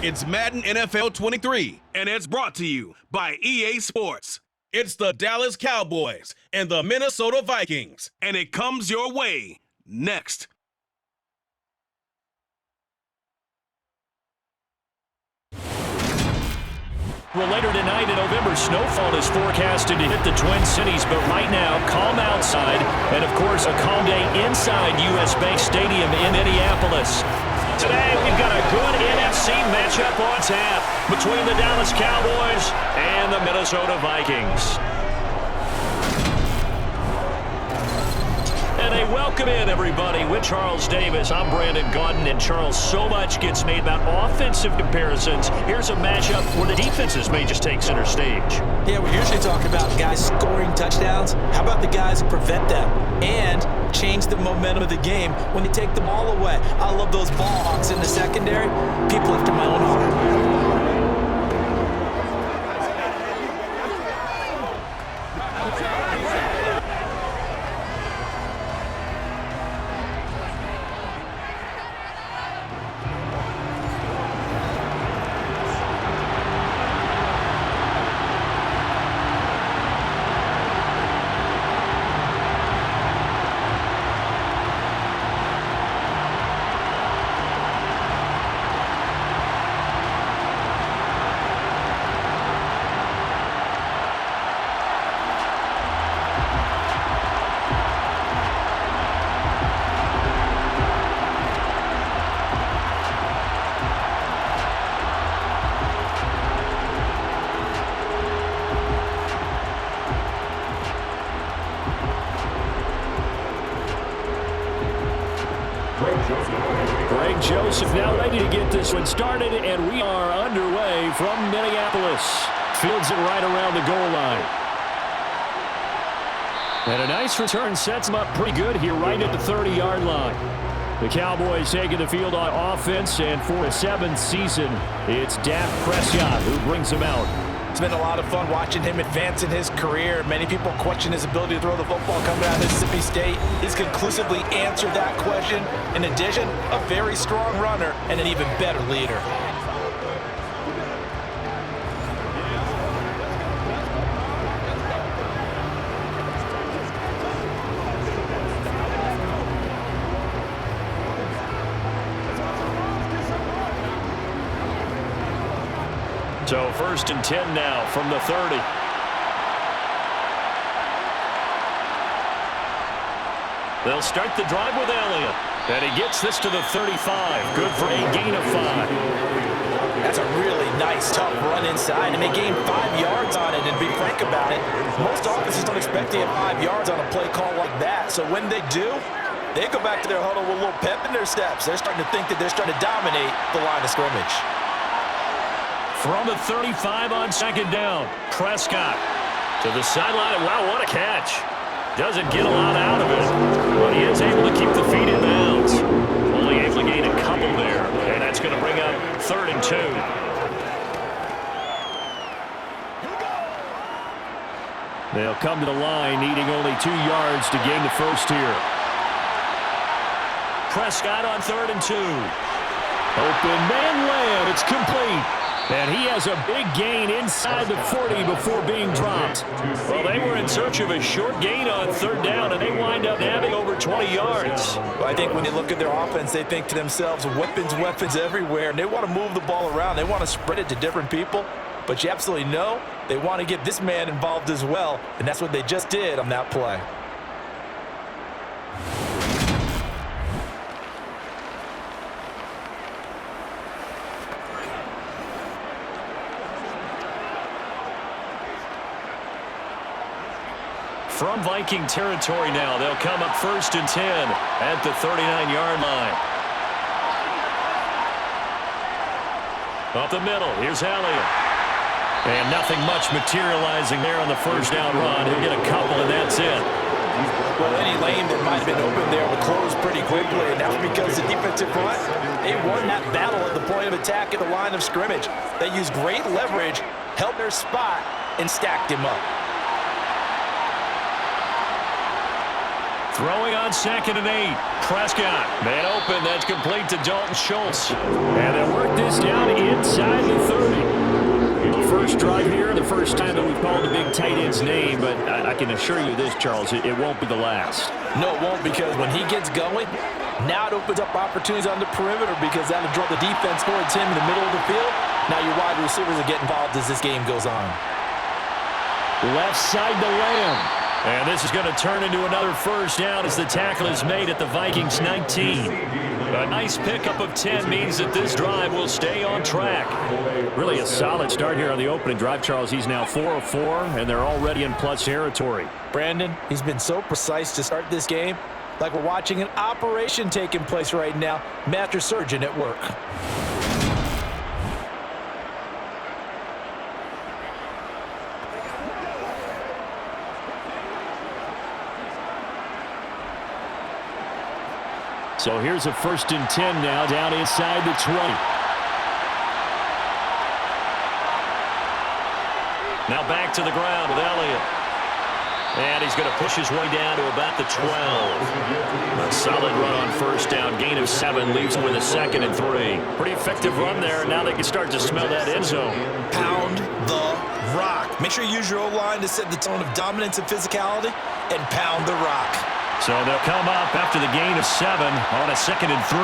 It's Madden NFL 23, and it's brought to you by EA Sports. It's the Dallas Cowboys and the Minnesota Vikings, and it comes your way next. Well, later tonight in November, snowfall is forecasted to hit the Twin Cities, but right now, calm outside, and of course, a calm day inside US Bank Stadium in Minneapolis. Today, we've got a good NFC matchup on tap between the Dallas Cowboys and the Minnesota Vikings. And a welcome in, everybody, with Charles Davis. I'm Brandon Gaudin, and Charles, so much gets made about offensive comparisons. Here's a matchup where the defenses may just take center stage. Yeah, we usually talk about guys scoring touchdowns. How about the guys who prevent them and change the momentum of the game when they take the ball away? I love those ball hawks in the secondary. People after my own heart. Greg Joseph now ready to get this one started, and we are underway from Minneapolis. Fields it right around the goal line. And a nice return sets him up pretty good here right at the 30-yard line. The Cowboys taking the field on offense, and for a seventh season, it's Dak Prescott who brings them out. It's been a lot of fun watching him advance in his career. Many people question his ability to throw the football coming out of Mississippi State. He's conclusively answered that question. In addition, a very strong runner and an even better leader. So 1st and 10 now from the 30. They'll start the drive with Elliott. And he gets this to the 35. Good for a gain of 5. That's a really nice, tough run inside, and they gained 5 yards on it. And to be frank about it, most offenses don't expect to get 5 yards on a play call like that. So when they do, they go back to their huddle with a little pep in their steps. They're starting to think that they're starting to dominate the line of scrimmage. From the 35 on 2nd down, Prescott to the sideline. Wow, what a catch. Doesn't get a lot out of it, but he is able to keep the feet in bounds. Only able to gain a couple there, and that's going to bring up 3rd and 2. They'll come to the line, needing only 2 yards to gain the first here. Prescott on 3rd and 2. Open man land, it's complete. And he has a big gain inside the 40 before being dropped. Well, they were in search of a short gain on 3rd down, and they wind up having over 20 yards. Well, I think when they look at their offense, they think to themselves, weapons everywhere, and they want to move the ball around. They want to spread it to different people. But you absolutely know they want to get this man involved as well, and that's what they just did on that play. From Viking territory now, they'll come up 1st and 10 at the 39-yard line. Up the middle, here's Elliott. And nothing much materializing there on the 1st down run. He'll get a couple, and that's it. Well, any lane that might have been open there would close pretty quickly, and that's because the defensive front, they won that battle at the point of attack at the line of scrimmage. They used great leverage, held their spot, and stacked him up. Throwing on 2nd and 8. Prescott. Man open. That's complete to Dalton Schultz. And they'll work this down inside the 30. The first drive here, the first time that we've called the big tight end's name, but I can assure you this, Charles, it won't be the last. No, it won't, because when he gets going, now it opens up opportunities on the perimeter because that'll draw the defense towards him in the middle of the field. Now your wide receivers will get involved as this game goes on. Left side to Lamb. And this is going to turn into another first down as the tackle is made at the Vikings 19. A nice pickup of 10 means that this drive will stay on track. Really a solid start here on the opening drive, Charles. He's now 4 of 4, and they're already in plus territory. Brandon, he's been so precise to start this game. Like we're watching an operation taking place right now. Master surgeon at work. So here's a 1st and 10 now down inside the 20. Now back to the ground with Elliott. And he's going to push his way down to about the 12. A solid run on first down. Gain of 7 leaves him with a 2nd and 3. Pretty effective run there. Now they can start to smell that end zone. Pound the rock. Make sure you use your O-line to set the tone of dominance and physicality, and pound the rock. So they'll come up after the gain of 7 on a 2nd and 3.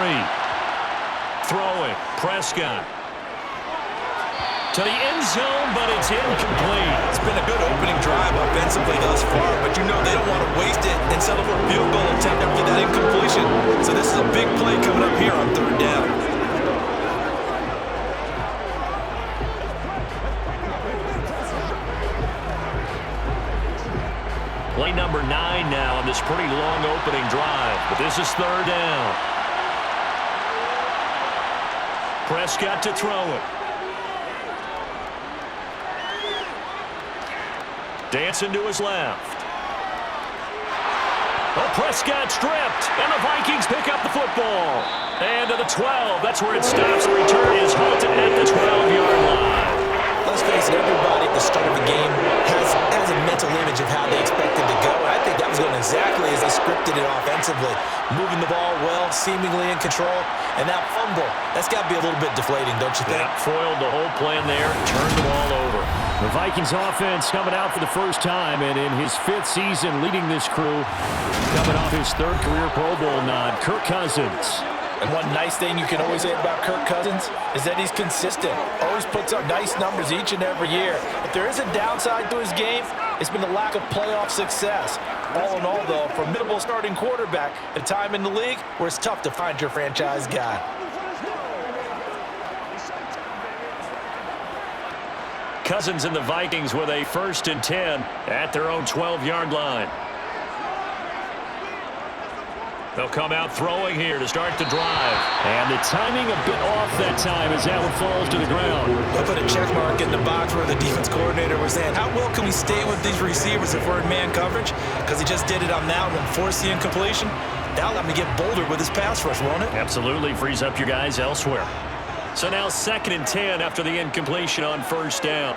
Throwing. Prescott. To the end zone, but it's incomplete. It's been a good opening drive offensively thus far, but you know they don't want to waste it and settle for a field goal attempt after that incompletion. So this is a big play coming up here on 3rd down. Play number 9 now on this pretty long opening drive, but this is 3rd down. Prescott to throw it. Dancing to his left. Oh, Prescott stripped, and the Vikings pick up the football. And to the 12, that's where it stops. The return is halted at the 12-yard line. Let's face it, everybody at the start of the game has a mental image of how they expect it to go. And I think that was going exactly as they scripted it offensively. Moving the ball well, seemingly in control. And that fumble, that's got to be a little bit deflating, don't you think? Yeah, foiled the whole plan there, turned the ball over. The Vikings offense coming out for the first time, and in his 5th season leading this crew, coming off his 3rd career Pro Bowl nod, Kirk Cousins. And one nice thing you can always say about Kirk Cousins is that he's consistent. Always puts up nice numbers each and every year. If there is a downside to his game, it's been the lack of playoff success. All in all, though, formidable starting quarterback at a time in the league where it's tough to find your franchise guy. Cousins and the Vikings with a 1st and 10 at their own 12-yard line. They'll come out throwing here to start the drive. And the timing a bit off that time as that one falls to the ground. They'll put a check mark in the box where the defense coordinator was in. How well can we stay with these receivers if we're in man coverage? Because he just did it on that one, forced the incompletion. That'll let me get bolder with his pass rush, won't it? Absolutely, frees up your guys elsewhere. So now 2nd and 10 after the incompletion on 1st down.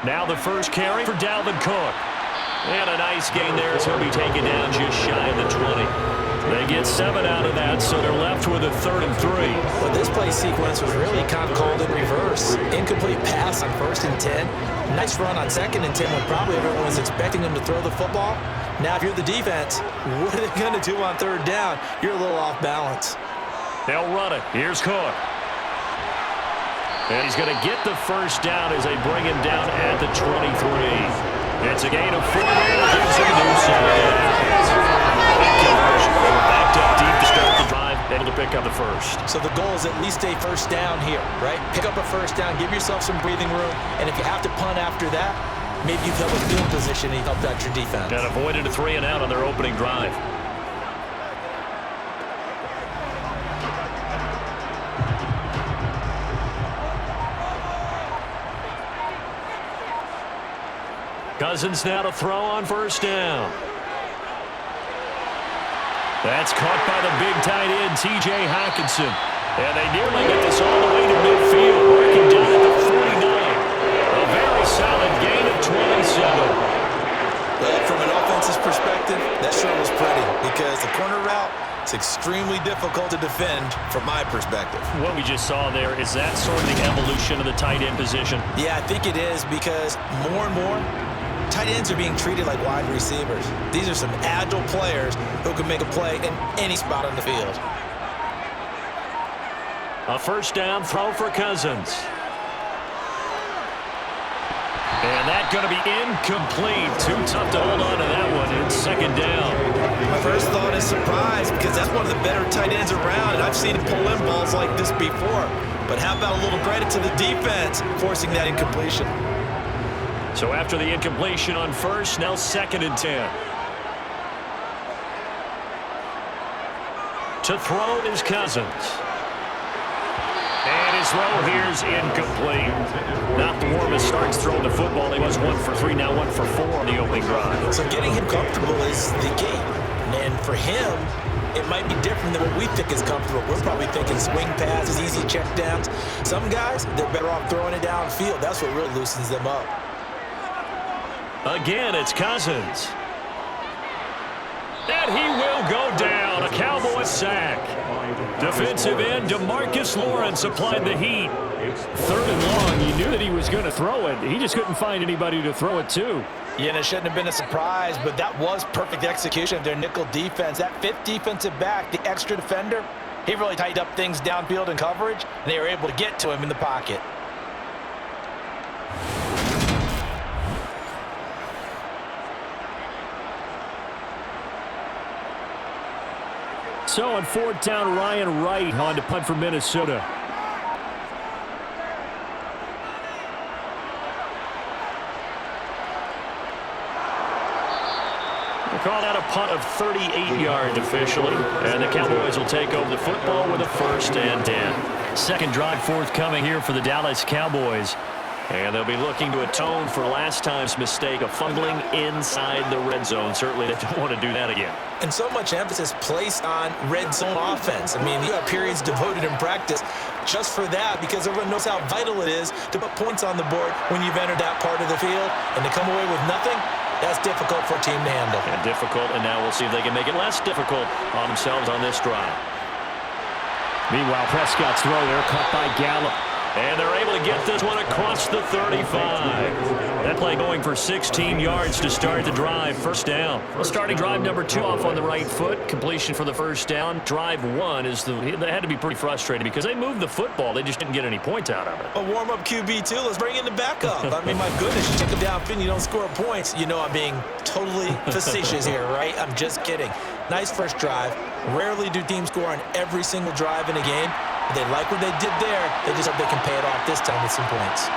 Now the first carry for Dalvin Cook. And a nice gain there as he'll be taken down just shy of the 20. They get 7 out of that, so they're left with a 3rd and 3. Well, this play sequence was really kind of called in reverse. Incomplete pass on 1st and 10. Nice run on 2nd and 10 when probably everyone was expecting them to throw the football. Now, if you're the defense, what are they going to do on 3rd down? You're a little off balance. They'll run it. Here's Cook. And he's going to get the first down as they bring him down at the 23. It's a gain of 4 there. Gives him a new backed up deep to start the drive. Able to pick up the first. So the goal is at least a first down here, right? Pick up a first down. Give yourself some breathing room. And if you have to punt after that, maybe you've held a field position and you helped out your defense. And avoided a 3 and out on their opening drive. Cousins now to throw on 1st down. That's caught by the big tight end, T.J. Hockenson. And they nearly get this all the way to midfield, working down at the 49. A very solid gain of 27. Well, from an offensive defense's perspective, that sure was pretty because the corner route is extremely difficult to defend from my perspective. What we just saw there, is that sort of the evolution of the tight end position? Yeah, I think it is because more and more, tight ends are being treated like wide receivers. These are some agile players who can make a play in any spot on the field. A first down throw for Cousins. And that's going to be incomplete. Too tough to hold on to that one. It's second down. My first thought is surprise because that's one of the better tight ends around, and I've seen him pull in balls like this before. But how about a little credit to the defense forcing that incompletion? So after the incompletion on first, now second and 10. To throw is Cousins. And his throw here is incomplete. Not the warmest starts throwing the football. He was 1 for 3, now 1 for 4 on the opening drive. So getting him comfortable is the key. And for him, it might be different than what we think is comfortable. We're probably thinking swing passes, easy checkdowns. Some guys, they're better off throwing it downfield. That's what really loosens them up. Again, it's Cousins. And he will go down. A Cowboy sack. Defensive end DeMarcus Lawrence applied the heat. Third and long. You knew that he was going to throw it. He just couldn't find anybody to throw it to. Yeah, and it shouldn't have been a surprise, but that was perfect execution of their nickel defense. That fifth defensive back, the extra defender, he really tightened up things downfield in coverage, and they were able to get to him in the pocket. So on fourth down, Ryan Wright on to punt for Minnesota. We'll call that a punt of 38 yards officially. And the Cowboys will take over the football with a first and 10. Second drive forthcoming here for the Dallas Cowboys. And they'll be looking to atone for last time's mistake of fumbling inside the red zone. Certainly they don't want to do that again. And so much emphasis placed on red zone offense. I mean, you have periods devoted in practice just for that because everyone knows how vital it is to put points on the board when you've entered that part of the field. And to come away with nothing, that's difficult for a team to handle. And difficult, and now we'll see if they can make it less difficult on themselves on this drive. Meanwhile, Prescott's throw there caught by Gallup. And they're able to get this one across the 35. That play going for 16 yards to start the drive. First down. Well, starting drive number 2 off on the right foot. Completion for the first down. Drive 1 is they had to be pretty frustrated because they moved the football. They just didn't get any points out of it. A warm-up QB, too. Let's bring in the backup. I mean, my goodness, you took him down and you don't score points. You know I'm being totally facetious here, right? I'm just kidding. Nice first drive. Rarely do teams score on every single drive in a game. They like what they did there. They just hope they can pay it off this time with some points.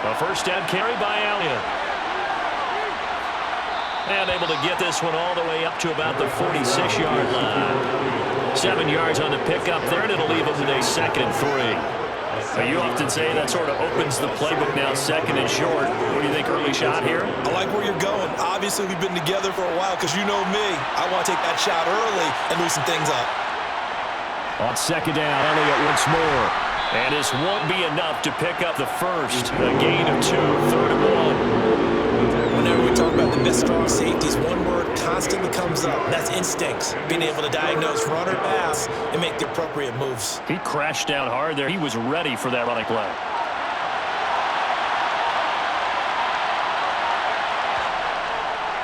A first down carry by Elliott. And able to get this one all the way up to about the 46-yard line. 7 yards on the pickup there, and it'll leave them today second and 3. So you often say that sort of opens the playbook now, second and short. What do you think, early shot here? I like where you're going. Obviously, we've been together for a while because you know me. I want to take that shot early and loosen things up. On second down, Elliott once more. And this won't be enough to pick up the first. A gain of 2, third and 1. Whenever we talk about the best strong safeties, one word constantly comes up. That's instincts. Being able to diagnose run or pass and make the appropriate moves. He crashed down hard there. He was ready for that running play.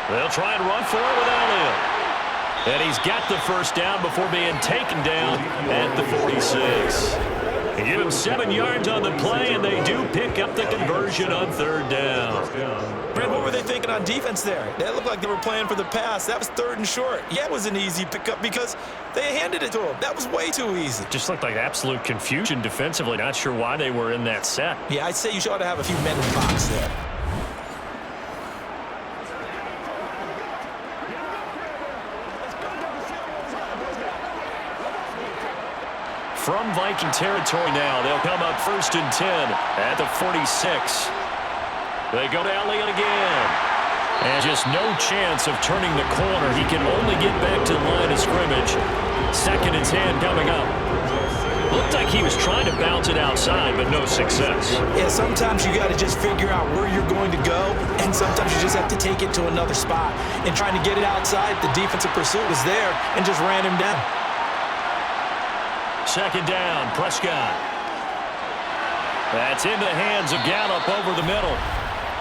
They'll try and run for it with Elliott. And he's got the first down before being taken down at the 46. They give him 7 yards on the play, and they do pick up the conversion on third down. Brad, what were they thinking on defense there? That looked like they were playing for the pass. That was third and short. Yeah, it was an easy pickup because they handed it to him. That was way too easy. Just looked like absolute confusion defensively. Not sure why they were in that set. Yeah, I'd say you ought to have a few men in the box there. From Viking territory now, they'll come up first and 10 at the 46. They go to Elliott again. And just no chance of turning the corner. He can only get back to the line of scrimmage. Second and 10 coming up. Looked like he was trying to bounce it outside, but no success. Yeah, sometimes you got to just figure out where you're going to go, and sometimes you just have to take it to another spot. And trying to get it outside, the defensive pursuit was there and just ran him down. Second down, Prescott. That's in the hands of Gallup over the middle.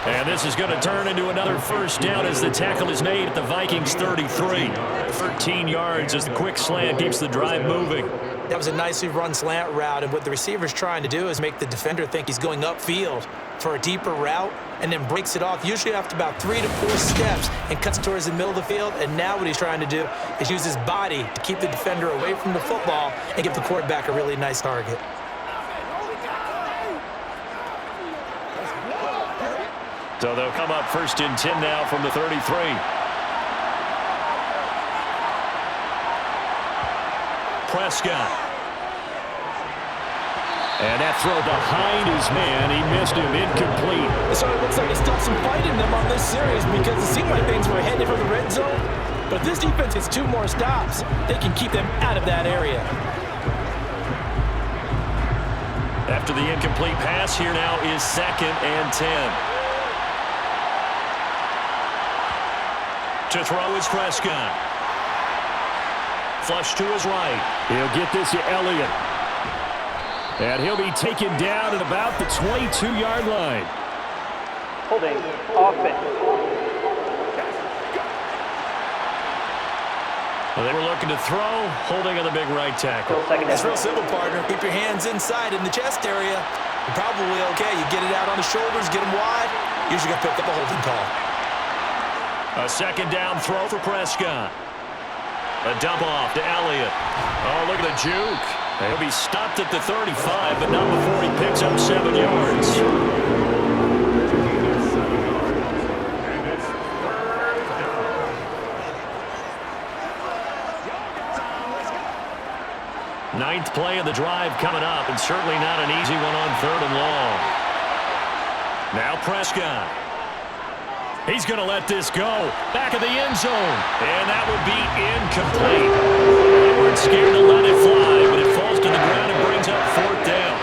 And this is going to turn into another first down as the tackle is made at the Vikings 33. 13 yards as the quick slant keeps the drive moving. That was a nicely run slant route, and what the receiver's trying to do is make the defender think he's going upfield for a deeper route and then breaks it off, usually after about 3 to 4 steps, and cuts towards the middle of the field. And now what he's trying to do is use his body to keep the defender away from the football and give the quarterback a really nice target. So they'll come up first and 10 now from the 33. Prescott. And that throw behind his man. He missed him, incomplete. So it looks like there's still some fight in them on this series because it seemed like things were headed for the red zone. But if this defense hits 2 more stops, they can keep them out of that area. After the incomplete pass, here now is 2nd and 10. To throw is Prescott. Flush to his right. He'll get this to Elliott. And he'll be taken down at about the 22-yard line. Holding offense. Well, they were looking to throw, holding on the big right tackle. It's real simple, partner. Keep your hands inside in the chest area. You're probably okay. You get it out on the shoulders, get them wide. Usually going to pick up a holding call. A second down throw for Prescott. A dump off to Elliott. Oh, look at the juke. He'll be stopped at the 35, but not before he picks up 7 yards. Ninth play of the drive coming up, and certainly not an easy one on 3rd and long. Now Prescott. He's going to let this go. Back of the end zone. And that will be incomplete. They weren't scared to let it fly, but it falls to the ground and brings up 4th down.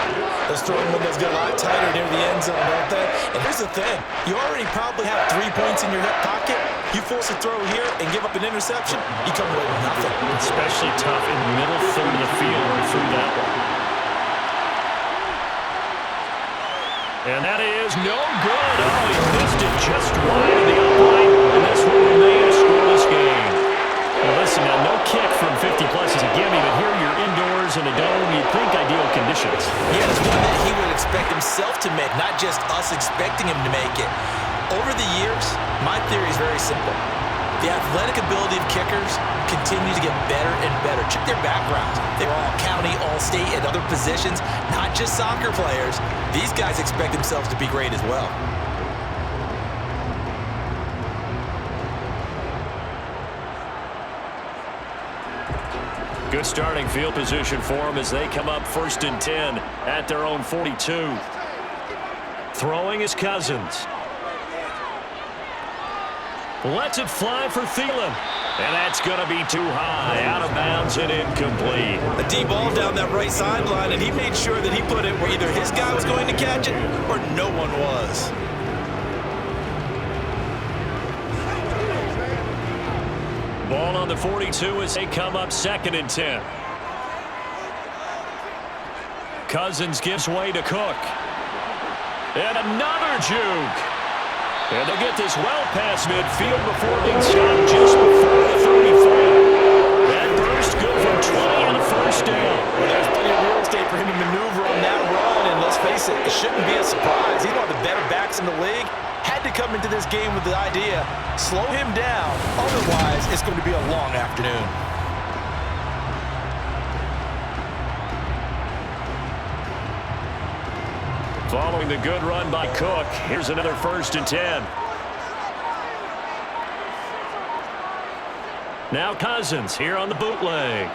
Those throwing windows get a lot tighter near the end zone, don't they? And here's the thing. You already probably have 3 points in your hip pocket. You force a throw here and give up an interception, you come away with nothing. Especially tough in the middle third of the field through that one. And that is no good. Oh, he missed it just wide of the upright, and this will remain a scoreless game. Now listen, now no kick from 50-plus is a gimme, but here you're indoors in a dome. You'd think ideal conditions. Yeah, it's one that he would expect himself to make, not just us expecting him to make it. Over the years, my theory is very simple. The athletic ability of kickers continues to get better and better. Check their backgrounds. They were all county, all state, and other positions, not just soccer players. These guys expect themselves to be great as well. Good starting field position for them as they come up 1st and 10 at their own 42. Throwing is Cousins. Lets it fly for Thielen. And that's going to be too high, out of bounds and incomplete. A deep ball down that right sideline, and he made sure that he put it where either his guy was going to catch it or no one was. Ball on the 42 as they come up 2nd and 10. Cousins gives way to Cook. And another juke. And they'll get this well past midfield before being stopped just before the 35. That burst good from 20 and a first down. Well, there's plenty of real estate for him to maneuver on that run, and let's face it, it shouldn't be a surprise. He's one of the better backs in the league. Had to come into this game with the idea, slow him down. Otherwise, it's going to be a long afternoon. Following the good run by Cook, here's another 1st and 10. Now Cousins here on the bootleg.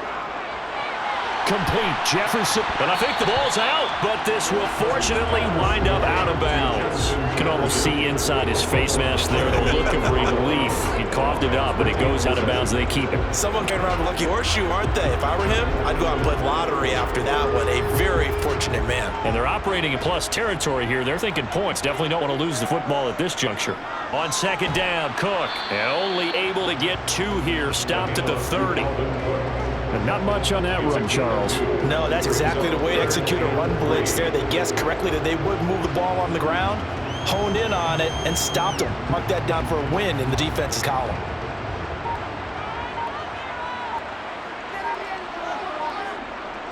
complete. Jefferson. And I think the ball's out, but this will fortunately wind up out of bounds. You can almost see inside his face mask there the look of relief. He coughed it up, but it goes out of bounds. They keep it. Someone came around with a lucky horseshoe, aren't they? If I were him, I'd go out and play lottery after that one. A very fortunate man. And they're operating in plus territory here. They're thinking points. Definitely don't want to lose the football at this juncture. On second down, Cook. And only able to get 2 here. Stopped at the 30. And not much on that run, Charles. No, that's exactly the way to execute a run blitz there. They guessed correctly that they would move the ball on the ground, honed in on it, and stopped them. Mark that down for a win in the defense's column.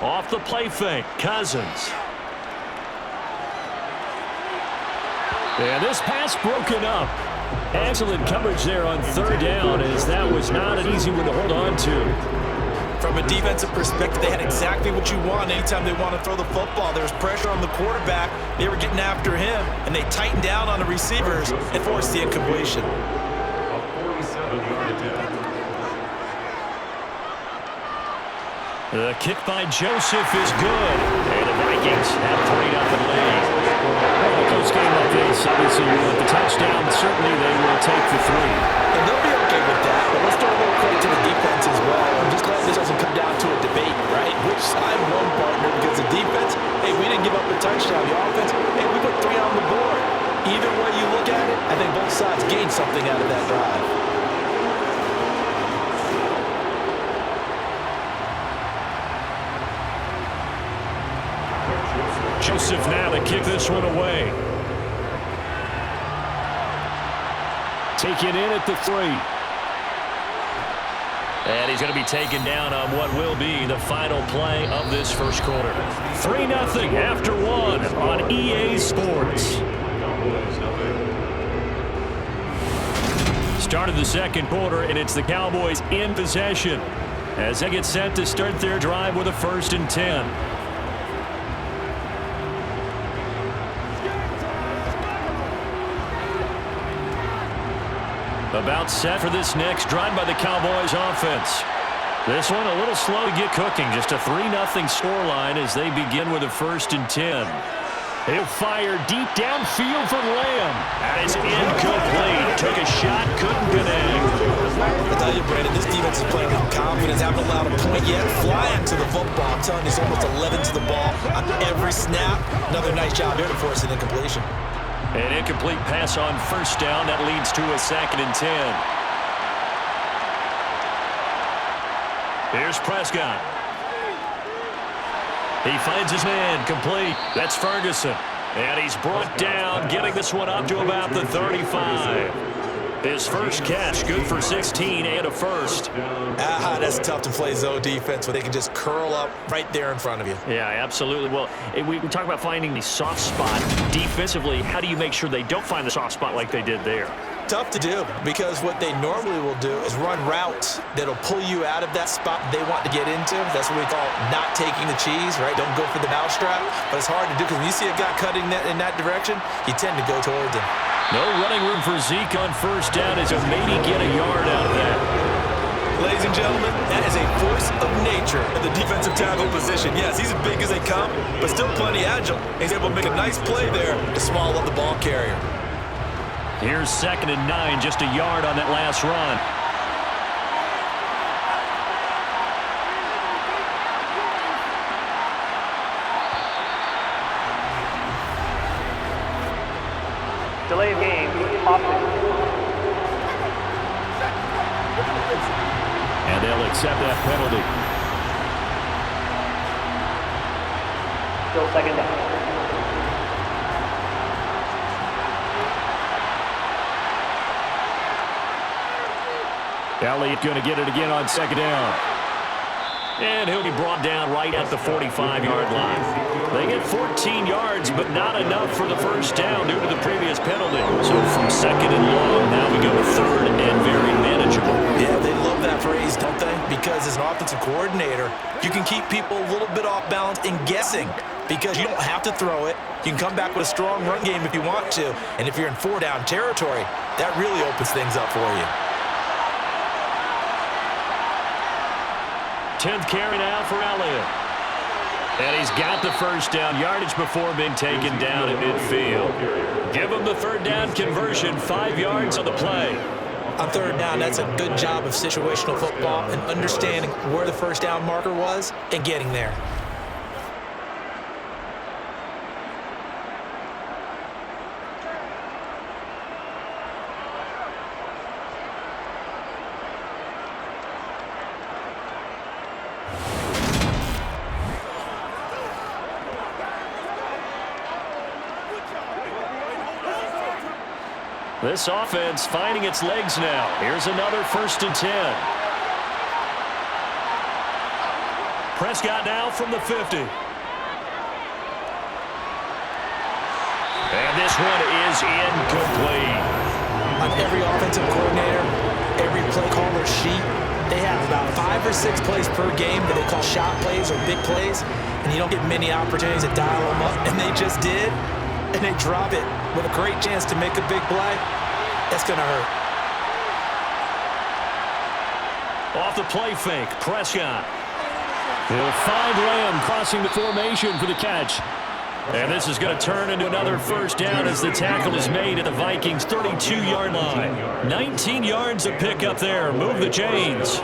Off the play fake, Cousins. And this pass broken up. Excellent coverage there on third down, as that was not an easy one to hold on to. From a defensive perspective, they had exactly what you want anytime they want to throw the football. There was pressure on the quarterback. They were getting after him, and they tightened down on the receivers and forced the incompletion. The kick by Joseph is good. And the Vikings have 3-0 lead. Well, a close game like this, obviously you want the touchdown. Certainly they will take the 3. And they'll be okay with that, but let's throw a little credit to the defense as well. And just glad this doesn't come down to a debate, right? Which side won, partner? Because the defense, hey, we didn't give up a touchdown. The offense, hey, we put 3 on the board. Either way you look at it, I think both sides gained something out of that drive. Joseph now to kick this one away. Taken in at the 3. And he's going to be taken down on what will be the final play of this first quarter. 3-0 after 1 on EA Sports. Start of the second quarter, and it's the Cowboys in possession as they get set to start their drive with a 1st and 10. About set for this next drive by the Cowboys offense. This one a little slow to get cooking. Just a 3-0 scoreline as they begin with a 1st and 10. He'll fire deep downfield for Lamb. That is incomplete. Took a shot, couldn't connect. I tell you, Brandon, this defense is playing with confidence. Haven't allowed a point yet. Flying to the football. I'm telling you, it's almost 11 to the ball on every snap. Another nice job there to force an incompletion. An incomplete pass on 1st down. That leads to a 2nd and 10. Here's Prescott. He finds his man, complete. That's Ferguson. And he's brought down, getting this one up to about the 35. His first catch, good for 16 and a 1st. That's tough to play zone defense when they can just curl up right there in front of you. Yeah, absolutely. Well, we talk about finding the soft spot defensively. How do you make sure they don't find the soft spot like they did there? Tough to do, because what they normally will do is run routes that'll pull you out of that spot they want to get into. That's what we call not taking the cheese, right? Don't go for the mousetrap. But it's hard to do because when you see a guy cutting in that direction, you tend to go towards him. No running room for Zeke on 1st down as he'll maybe get a yard out of that. Ladies and gentlemen, that is a force of nature in the defensive tackle position. Yes, he's as big as they come, but still plenty agile. He's able to make a nice play there to swallow up the ball carrier. Here's 2nd and 9, just a yard on that last run. Delay of game, offense. And they'll accept that penalty. Still 2nd down. Elliott going to get it again on 2nd down. And he'll be brought down right at the 45-yard line. They get 14 yards, but not enough for the 1st down due to the previous penalty. So from 2nd and long, now we go to 3rd and very manageable. Yeah, they love that phrase, don't they? Because as an offensive coordinator, you can keep people a little bit off balance and guessing, because you don't have to throw it. You can come back with a strong run game if you want to. And if you're in 4-down territory, that really opens things up for you. 10th carry now for Elliott. And he's got the first down yardage before being taken down at midfield. Give him the third down conversion, 5 yards on the play. On third down, that's a good job of situational football and understanding where the first down marker was and getting there. This offense finding its legs now. Here's another 1st and 10. Prescott now from the 50. And this one is incomplete. On every offensive coordinator, every play caller sheet, they have about 5 or 6 plays per game that they call shot plays or big plays, and you don't get many opportunities to dial them up, and they just did, and they drop it with a great chance to make a big play. That's going to hurt. Off the play fake, Prescott. He'll find Lamb crossing the formation for the catch. And this is going to turn into another first down as the tackle is made at the Vikings' 32-yard line. 19 yards of pickup there. Move the chains.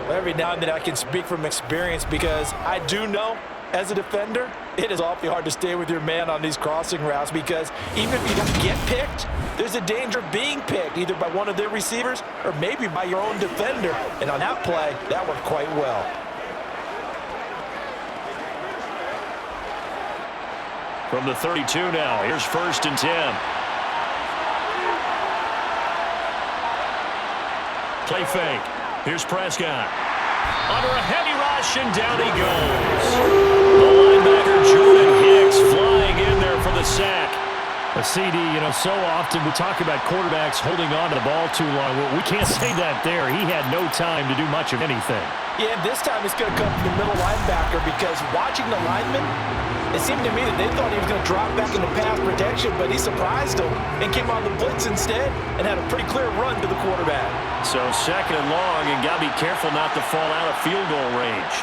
Every now and then I can speak from experience because I do know, as a defender, it is awfully hard to stay with your man on these crossing routes because even if you don't get picked, there's a danger of being picked either by one of their receivers or maybe by your own defender. And on that play, that worked quite well. From the 32 now, here's 1st and 10. Play fake. Here's Prescott. Under a heavy rush, and down he goes. The linebacker, Jordan Hicks, flying in there for the sack. A CD, so often we talk about quarterbacks holding on to the ball too long. Well, we can't say that there. He had no time to do much of anything. Yeah, this time it's going to come from the middle linebacker because watching the lineman, it seemed to me that they thought he was going to drop back into pass protection, but he surprised them and came on the blitz instead and had a pretty clear run to the quarterback. So 2nd and long, and got to be careful not to fall out of field goal range.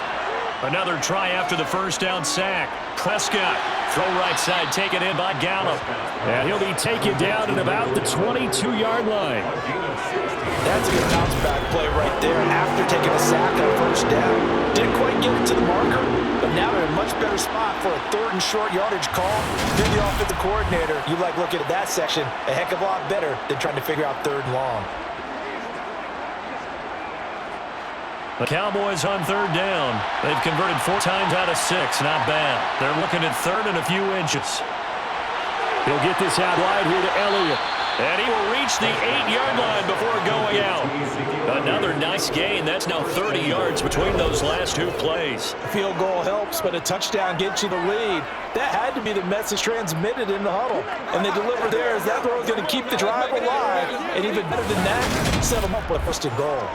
Another try after the first down sack. Prescott, throw right side, taken in by Gallup. And he'll be taken down at about the 22-yard line. That's a good bounce back play right there after taking a sack on first down. Didn't quite get it to the marker, but now they're in a much better spot for a 3rd and short yardage call. You're the offensive coordinator. You like looking at that section a heck of a lot better than trying to figure out 3rd and long. The Cowboys on 3rd down. They've converted 4 times out of 6. Not bad. They're looking at 3rd and a few inches. He'll get this out wide here to Elliott. And he will reach the 8-yard line before going out. Another nice gain. That's now 30 yards between those last 2 plays. A field goal helps, but a touchdown gets you the lead. That had to be the message transmitted in the huddle. And they deliver there as that throw is going to keep the drive alive. And even better than that, set them up with 1st and goal.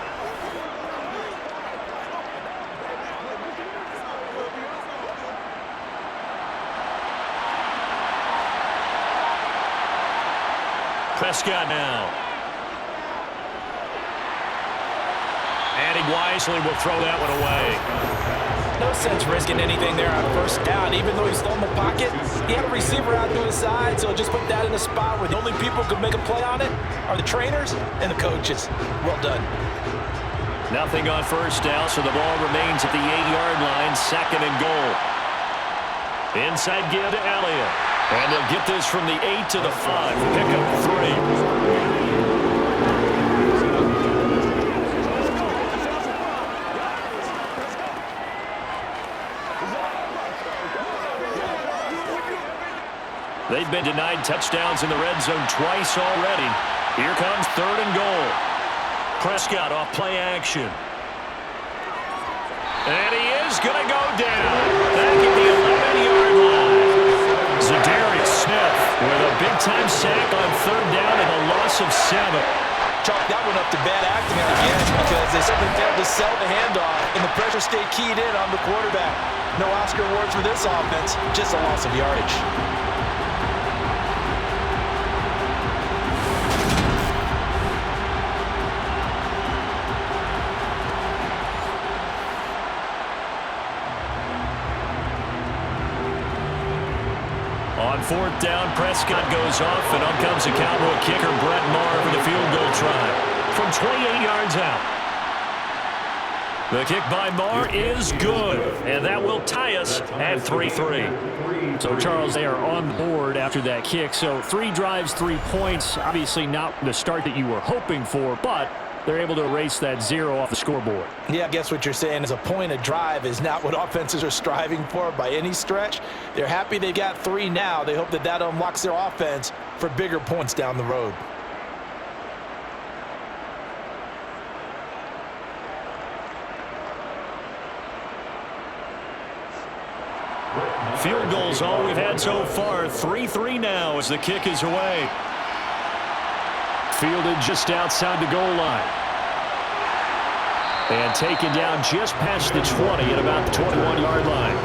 Prescott now. And he wisely will throw that one away. No sense risking anything there on first down. Even though he's still in the pocket, he had a receiver out to his side, so just put that in a spot where the only people who can make a play on it are the trainers and the coaches. Well done. Nothing on first down, so the ball remains at the 8-yard line, 2nd and goal. Inside give to Elliott. And they'll get this from the 8 to the 5. Pick up 3. They've been denied touchdowns in the red zone twice already. Here comes 3rd and goal. Prescott off play action. And he is going to go down. Back at the 11-yard line. Zadarius Smith with a big-time sack on 3rd down and a loss of 7. Chalk that one up to bad acting, I guess, because they simply failed to sell the handoff, and the pressure stayed keyed in on the quarterback. No Oscar awards for this offense, just a loss of yardage. 4th down. Prescott goes off, and up comes the Cowboy kicker, Brett Maher, for the field goal try from 28 yards out. The kick by Maher is good, and that will tie us at 3-3. So, Charles, they are on board after that kick. So 3 drives, 3 points. Obviously not the start that you were hoping for, but they're able to erase that 0 off the scoreboard. Yeah, I guess what you're saying is a point of drive is not what offenses are striving for by any stretch. They're happy they got 3 now. They hope that that unlocks their offense for bigger points down the road. Field goals all we've had so far. 3-3 now as the kick is away. Fielded just outside the goal line. And taken down just past the 20 at about the 21-yard line.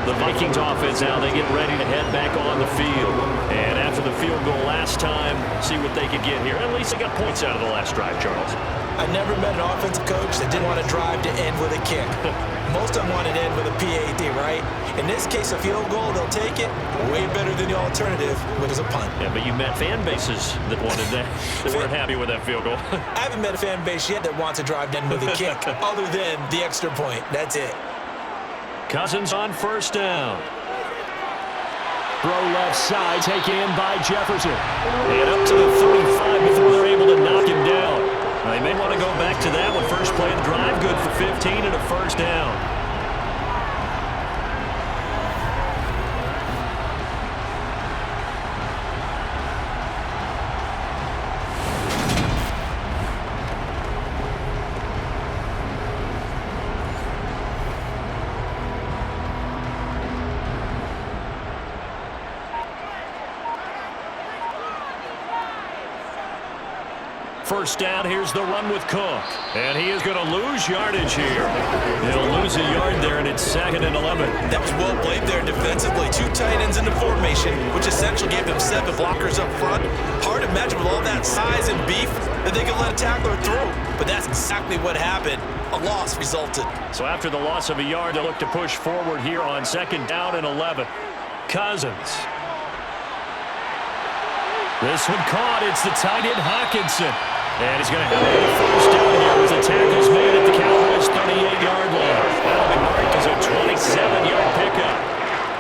The Vikings offense now, they get ready to head back on the field. And after the field goal last time, see what they could get here. At least they got points out of the last drive, Charles. I never met an offensive coach that didn't want to drive to end with a kick. Most of them want to end with a PAT, right? In this case, a field goal, they'll take it. Way better than the alternative, which is a punt. Yeah, but you met fan bases that wanted that, that weren't happy with that field goal. I haven't met a fan base yet that wants to drive to end with a kick, other than the extra point. That's it. Cousins on 1st down. Throw left side, taken in by Jefferson. And up to the 35 before they're able to knock him down. They may want to go back to that one. First play of the drive, good for 15 and a 1st down. First down, here's the run with Cook. And he is going to lose yardage here. He'll lose a yard there, and it's 2nd and 11. That was well played there defensively. 2 tight ends in the formation, which essentially gave them 7 blockers up front. Hard to imagine with all that size and beef that they could let a tackler through. But that's exactly what happened. A loss resulted. So after the loss of a yard, they'll look to push forward here on 2nd down and 11. Cousins. This one caught. It's the tight end Hockenson. And he's going to have a 1st down here as the tackle's made at the Cowboys' 38-yard line. That'll be marked as a 27-yard pickup.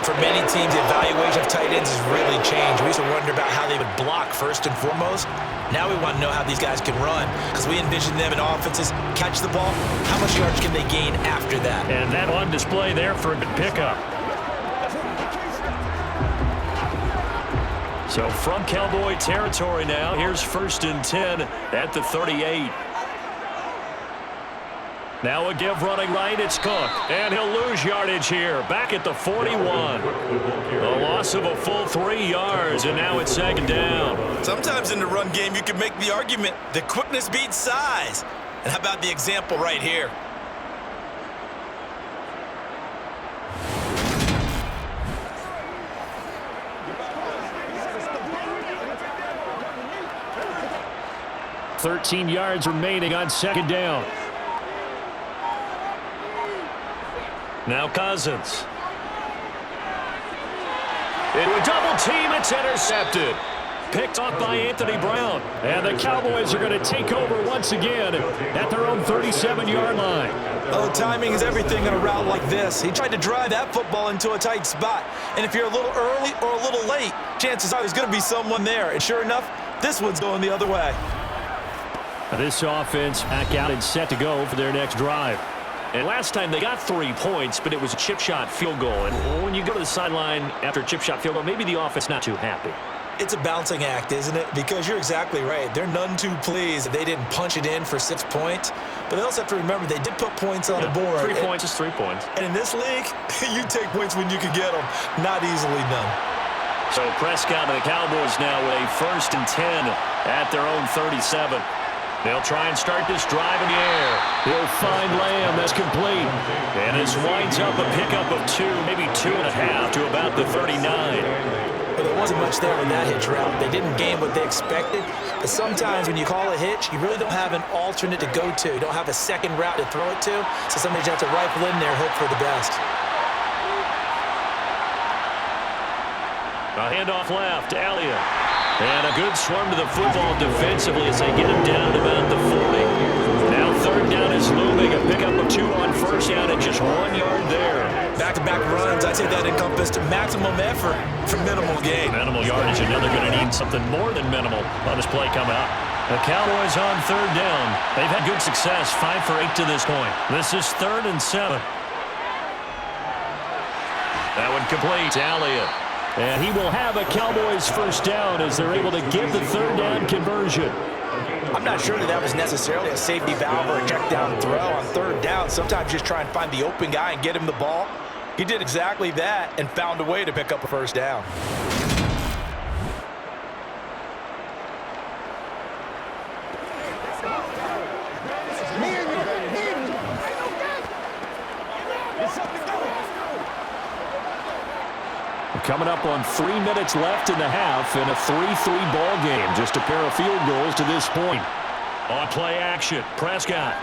For many teams, the evaluation of tight ends has really changed. We used to wonder about how they would block first and foremost. Now we want to know how these guys can run, because we envision them in offenses catch the ball. How much yards can they gain after that? And that on display there for a good pickup. So from Cowboy territory now, here's 1st and 10 at the 38. Now a give running right, it's Cook. And he'll lose yardage here, back at the 41. A loss of a full 3 yards, and now it's 2nd down. Sometimes in the run game, you can make the argument that quickness beats size. And how about the example right here? $13 yards remaining on 2nd down. Now Cousins. Into a double team, it's intercepted. Picked off by Anthony Brown. And the Cowboys are going to take over once again at their own 37-yard line. Oh, timing is everything on a route like this. He tried to drive that football into a tight spot. And if you're a little early or a little late, chances are there's going to be someone there. And sure enough, this one's going the other way. This offense back out and set to go for their next drive. And last time they got 3 points, but it was a chip shot field goal. And when you go to the sideline after a chip shot field goal, maybe the offense not too happy. It's a balancing act, isn't it? Because you're exactly right. They're none too pleased that they didn't punch it in for 6 points. But they also have to remember they did put points on the board. 3 points is 3 points. And in this league, you take points when you can get them. Not easily done. So Prescott and the Cowboys now with a 1st and 10 at their own 37. They'll try and start this drive in the air. He'll find Lamb. That's complete. And this winds up a pickup of 2, maybe 2.5 to about the 39. But there wasn't much there on that hitch route. They didn't gain what they expected. But sometimes when you call a hitch, you really don't have an alternate to go to. You don't have a second route to throw it to. So sometimes you have to rifle in there and hope for the best. A handoff left, Elliott. And a good swarm to the football defensively as they get him down to about the 40. Now third down is looming. A pickup of 2 on first down and just 1 yard there. Back-to-back runs, I'd say that encompassed maximum effort for minimal gain. Minimal yardage, and now they're going to need something more than minimal on this play coming up. The Cowboys on third down. They've had good success, 5 for 8 to this point. This is 3rd and 7. That one complete, Elliott. And he will have a Cowboys first down as they're able to get the third down conversion. I'm not sure that was necessarily a safety valve or a check down throw on third down. Sometimes just try and find the open guy and get him the ball. He did exactly that and found a way to pick up a first down. Coming up on 3 minutes left in the half in a 3-3 ball game. Just a pair of field goals to this point. On play action, Prescott.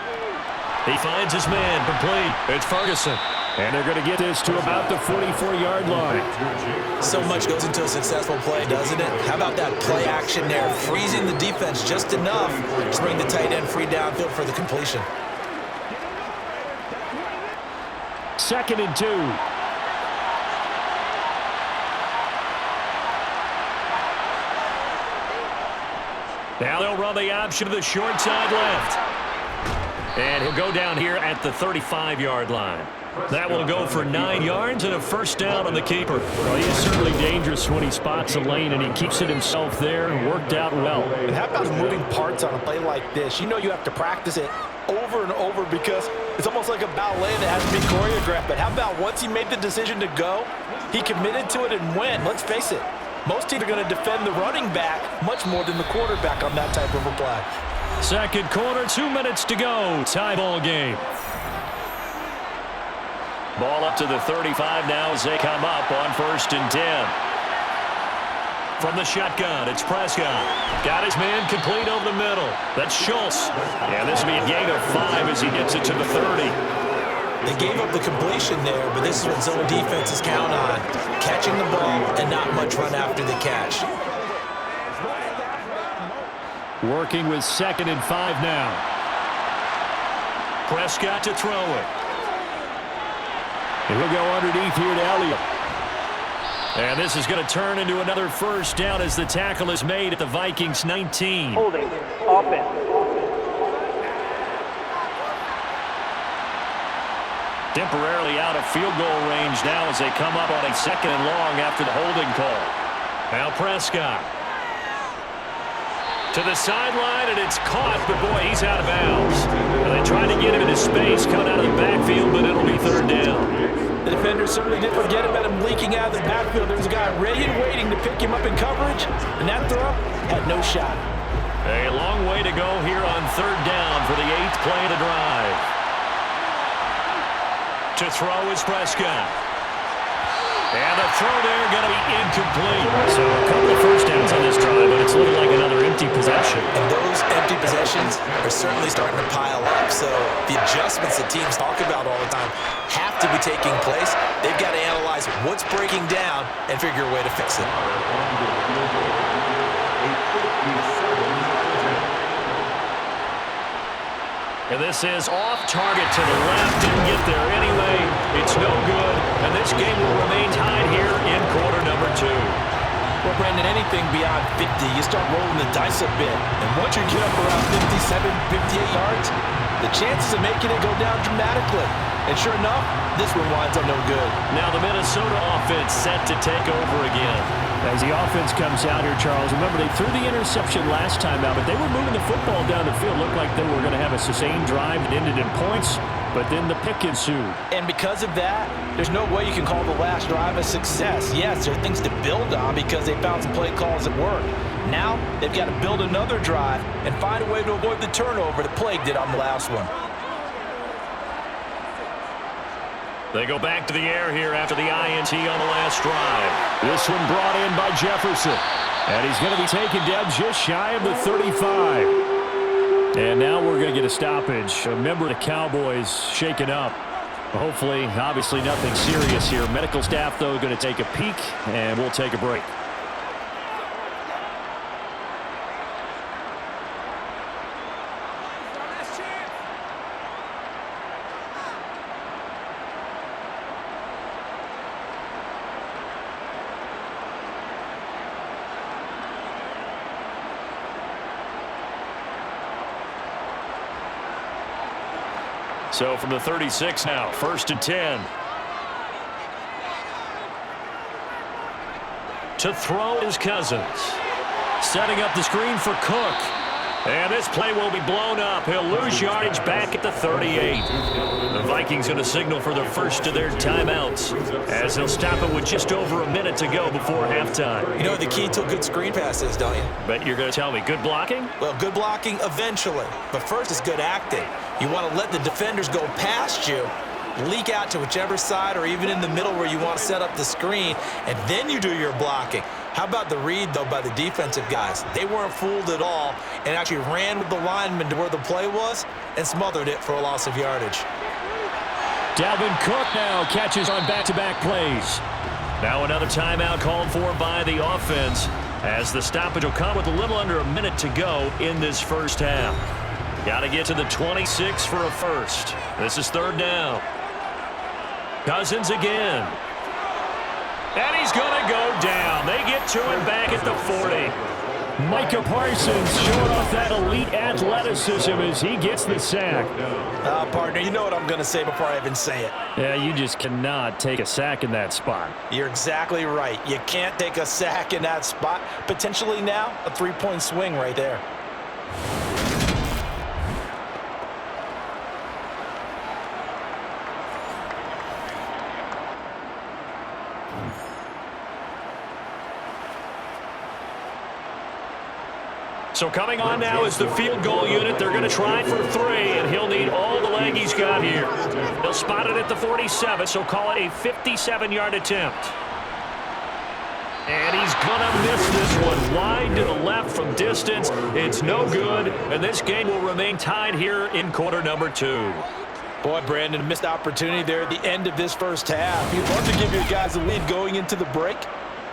He finds his man, complete. It's Ferguson. And they're going to get this to about the 44-yard line. So much goes into a successful play, doesn't it? How about that play action there? Freezing the defense just enough to bring the tight end free downfield for the completion. 2nd and 2. Now they'll run the option to the short side left. And he'll go down here at the 35-yard line. That will go for 9 yards and a first down on the keeper. Well, he is certainly dangerous when he spots a lane, and he keeps it himself there and worked out well. And how about moving parts on a play like this? You know you have to practice it over and over because it's almost like a ballet that has to be choreographed. But how about once he made the decision to go, he committed to it and went. Let's face it. Most teams are going to defend the running back much more than the quarterback on that type of a play. Second quarter, 2 minutes to go. Tie ball game. Ball up to the 35 now as they come up on 1st and 10. From the shotgun, it's Prescott. Got his man complete over the middle. That's Schultz. And this will be a gain of 5 as he gets it to the 30. They gave up the completion there, but this is what zone defenses count on. Catching the ball and not much run after the catch. Working with 2nd and 5 now. Prescott to throw it. And he'll go underneath here to Elliott. And this is going to turn into another first down as the tackle is made at the Vikings 19. Holding. Offense. Temporarily out of field goal range now as they come up on a 2nd and long after the holding call. Now Prescott. To the sideline, and it's caught, but boy, he's out of bounds. And they try to get him into space coming out of the backfield, but it'll be 3rd down. The defender certainly didn't forget about him leaking out of the backfield. There was a guy ready and waiting to pick him up in coverage, and that throw had no shot. A long way to go here on 3rd down for the 8th play of the drive. To throw is Prescott. And the throw there going to be incomplete. So a couple of first downs on this drive, but it's looking like another empty possession. And those empty possessions are certainly starting to pile up. So the adjustments that teams talk about all the time have to be taking place. They've got to analyze what's breaking down and figure a way to fix it. And this is off target to the left. Didn't get there anyway. It's no good. And this game will remain tied here in quarter number 2. Well, Brandon, anything beyond 50, you start rolling the dice a bit. And once you get up around 57, 58 yards, the chances of making it go down dramatically. And sure enough, this one winds up no good. Now the Minnesota offense set to take over again. As the offense comes out here, Charles, remember they threw the interception last time out, but they were moving the football down the field. Looked like they were going to have a sustained drive that ended in points, but then the pick ensued. And because of that, there's no way you can call the last drive a success. Yes, there are things to build on because they found some play calls that work. Now, they've got to build another drive and find a way to avoid the turnover that plagued it on the last one. They go back to the air here after the INT on the last drive. This one brought in by Jefferson. And he's going to be taken down just shy of the 35. And now we're going to get a stoppage. A member of the Cowboys shaken up. Hopefully, obviously nothing serious here. Medical staff, though, going to take a peek, and we'll take a break. So from the 36 now, 1st and 10. To throw is Cousins. Setting up the screen for Cook. And this play will be blown up. He'll lose yardage back at the 38. The Vikings going to signal for the first of their timeouts as they'll stop it with just over a minute to go before halftime. You know the key to a good screen pass is, don't you? Bet you're going to tell me good blocking? Well, good blocking eventually. But first is good acting. You want to let the defenders go past you, leak out to whichever side or even in the middle where you want to set up the screen, and then you do your blocking. How about the read, though, by the defensive guys? They weren't fooled at all and actually ran with the lineman to where the play was and smothered it for a loss of yardage. Dalvin Cook now catches on back-to-back plays. Now another timeout called for by the offense as the stoppage will come with a little under a minute to go in this first half. Got to get to the 26 for a first. This is 3rd down. Cousins again. And he's going to go down. They get to him back at the 40. Micah Parsons showing off that elite athleticism as he gets the sack. Partner, you know what I'm going to say before I even say it. Yeah, you just cannot take a sack in that spot. You're exactly right. You can't take a sack in that spot. Potentially now, a 3-point swing right there. So coming on now is the field goal unit. They're going to try for 3, and he'll need all the leg he's got here. He'll spot it at the 47, so call it a 57-yard attempt. And he's going to miss this one wide to the left from distance. It's no good, and this game will remain tied here in quarter number 2. Boy, Brandon, missed opportunity there at the end of this first half. You'd love to give your guys a lead going into the break,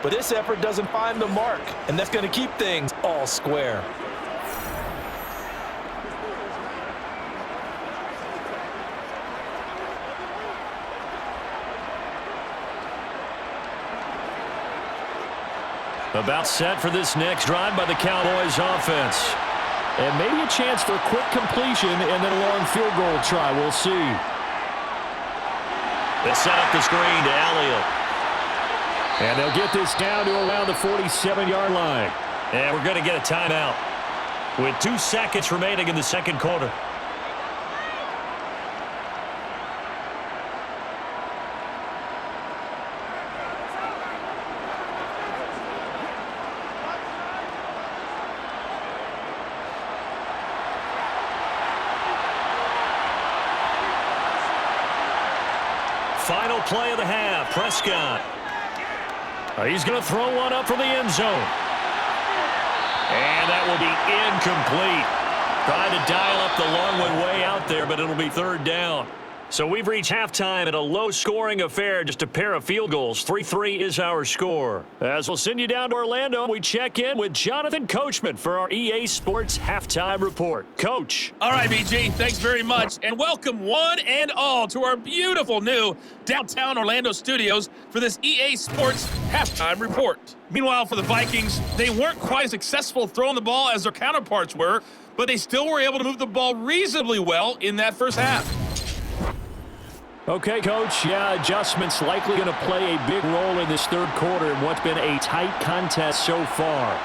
but this effort doesn't find the mark, and that's going to keep things all square. About set for this next drive by the Cowboys offense. And maybe a chance for a quick completion and then a long field goal try. We'll see. They set up the screen to Elliott. And they'll get this down to around the 47-yard line. And we're going to get a timeout with 2 seconds remaining in the second quarter. Final play of the half, Prescott. He's going to throw one up from the end zone. And that will be incomplete. Trying to dial up the long one way out there, but it'll be 3rd down. So we've reached halftime at a low-scoring affair, just a pair of field goals. 3-3 is our score. As we'll send you down to Orlando, we check in with Jonathan Coachman for our EA Sports Halftime Report. Coach. All right, BG, thanks very much. And welcome one and all to our beautiful new downtown Orlando studios for this EA Sports Halftime Report. Meanwhile, for the Vikings, they weren't quite as successful throwing the ball as their counterparts were, but they still were able to move the ball reasonably well in that first half. Okay, Coach, yeah, adjustments likely going to play a big role in this third quarter in what's been a tight contest so far.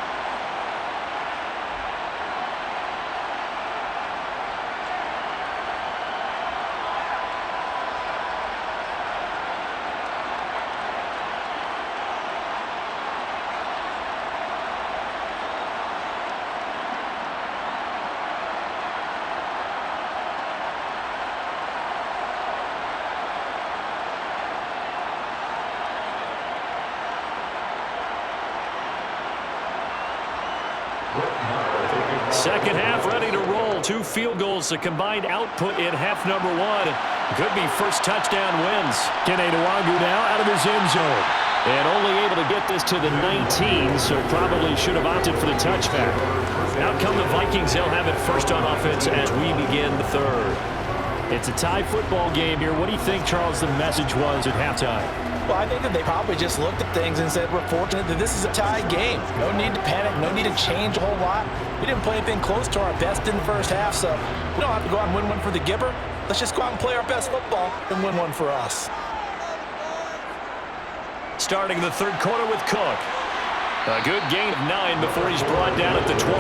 Second half ready to roll. 2 field goals, the combined output in half number 1. Could be first touchdown wins. Kene Nwangu now out of his end zone. And only able to get this to the 19, so probably should have opted for the touchback. Out come the Vikings. They'll have it first on offense as we begin the third. It's a tie football game here. What do you think, Charles, the message was at halftime? Well, I think that they probably just looked at things and said, we're fortunate that this is a tie game. No need to panic, no need to change a whole lot. We didn't play anything close to our best in the first half, so we don't have to go out and win one for the Gipper. Let's just go out and play our best football and win one for us. Starting the third quarter with Cook. A good gain of 9 before he's brought down at the 28.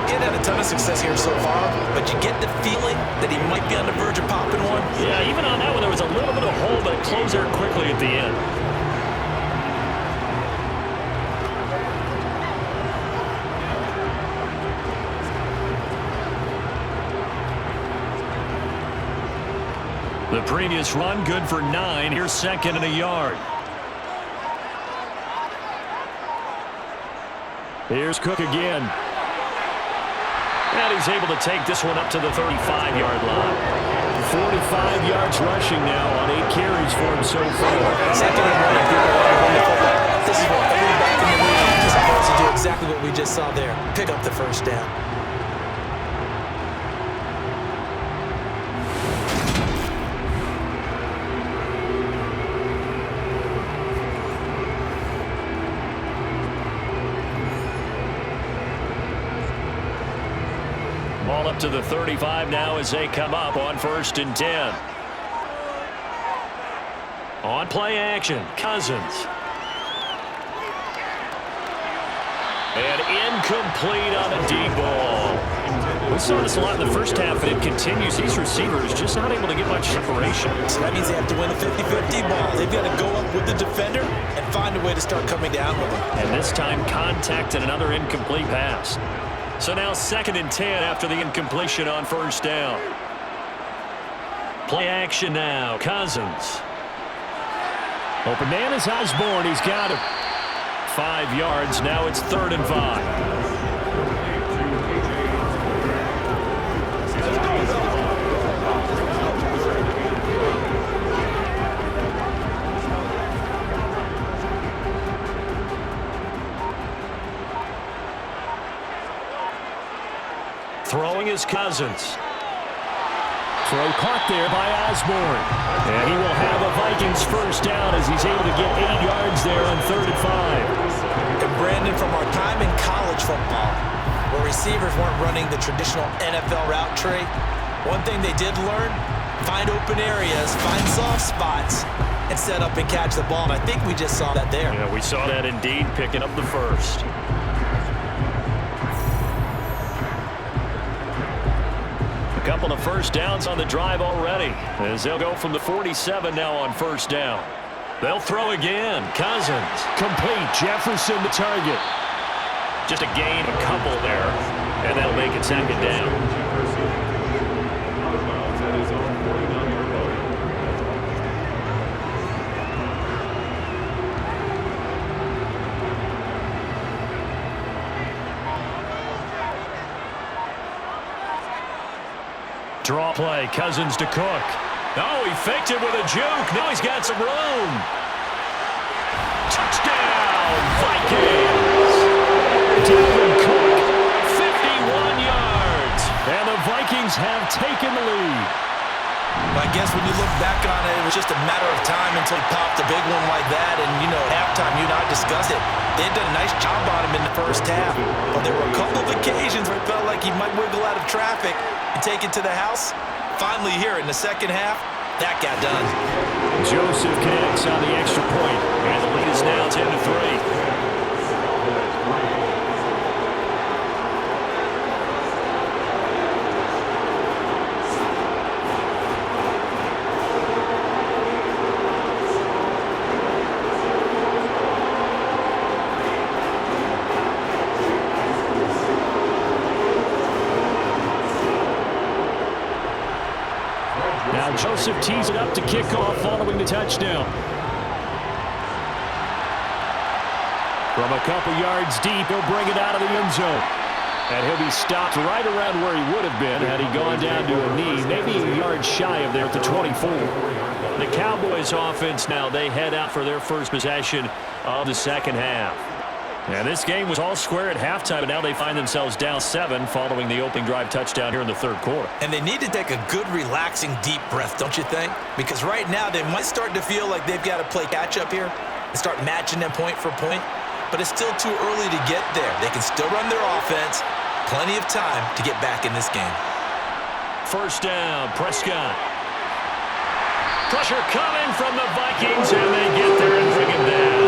He had a ton of success here so far, but you get the feeling that he might be on the verge of popping one. Yeah, even on that one, there was a little bit of hole, but it closed there quickly at the end. The previous run, good for 9. Here's second and a yard. Here's Cook again. And he's able to take this one up to the 35-yard line. 45 yards rushing now on 8 carries for him so far. Second and 1, and people want to run the football. This is what every back in the league is supposed to do, exactly what we just saw there. Pick up the first down. Ball up to the 35 now as they come up on 1st and 10. On play action, Cousins. And incomplete on a deep ball. We saw this a lot in the first half, and it continues. These receivers just not able to get much separation. So that means they have to win a 50-50 ball. They've got to go up with the defender and find a way to start coming down with him. And this time contact and another incomplete pass. So now 2nd and 10 after the incompletion on 1st down. Play action now, Cousins. Open man is Osborne. He's got him. 5 yards. Now it's 3rd and 5. Throwing his Cousins. Throw caught there by Osborne. And he will have a Vikings first down as he's able to get 8 yards there on 3rd and 5. And Brandon, from our time in college football, where receivers weren't running the traditional NFL route tree, one thing they did learn, find open areas, find soft spots, and set up and catch the ball. And I think we just saw that there. Yeah, we saw that indeed, picking up the first. A couple of first downs on the drive already, as they'll go from the 47 now on 1st down. They'll throw again. Cousins. Complete. Jefferson the target. Just a gain, a couple there, and that'll make it 2nd down. Draw play, Cousins to Cook. Oh, he faked it with a juke. Now he's got some room. Touchdown, Vikings! Dalvin Cook, 51 yards. And the Vikings have taken the lead. I guess when you look back on it, it was just a matter of time until he popped a big one like that. And, you know, at halftime, you and I discussed it. They had done a nice job on him in the first half. But there were a couple of occasions where it felt like he might wiggle out of traffic and take it to the house. Finally here in the second half, that got done. Joseph connects on the extra point. And the lead is now 10-3. Joseph tees it up to kick off following the touchdown. From a couple yards deep, he'll bring it out of the end zone. And he'll be stopped right around where he would have been had he gone down to a knee, maybe a yard shy of there at the 24. The Cowboys offense now, they head out for their first possession of the second half. And this game was all square at halftime, but now they find themselves down 7 following the opening drive touchdown here in the third quarter. And they need to take a good, relaxing, deep breath, don't you think? Because right now they might start to feel like they've got to play catch-up here and start matching them point for point. But it's still too early to get there. They can still run their offense. Plenty of time to get back in this game. first down. Prescott. Pressure coming from the Vikings, and they get there and bring him down.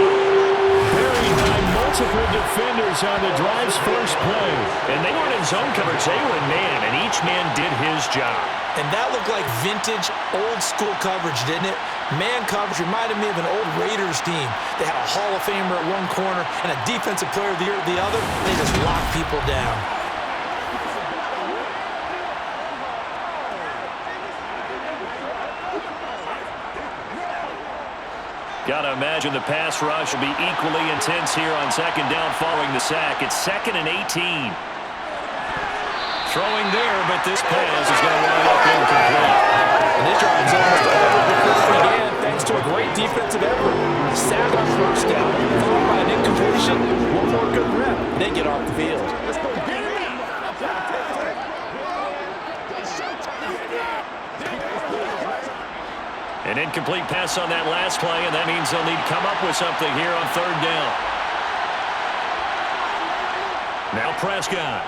Buried by multiple defenders on the drive's first play. And they weren't in zone coverage. They were in man, and each man did his job. And that looked like vintage, old-school coverage, didn't it? Man coverage reminded me of an old Raiders team. They had a Hall of Famer at one corner and a Defensive Player of the Year at the other. They just locked people down. Got to imagine the pass rush will be equally intense here on second down following the sack. It's 2nd and 18. Throwing there, but this pass is going to wind up incomplete. And this drive is almost over before it began, thanks to a great defensive effort. Sack on first down, followed by an incompletion. One more good rep, they get off the field. An incomplete pass on that last play, and that means they'll need to come up with something here on third down. Now Prescott.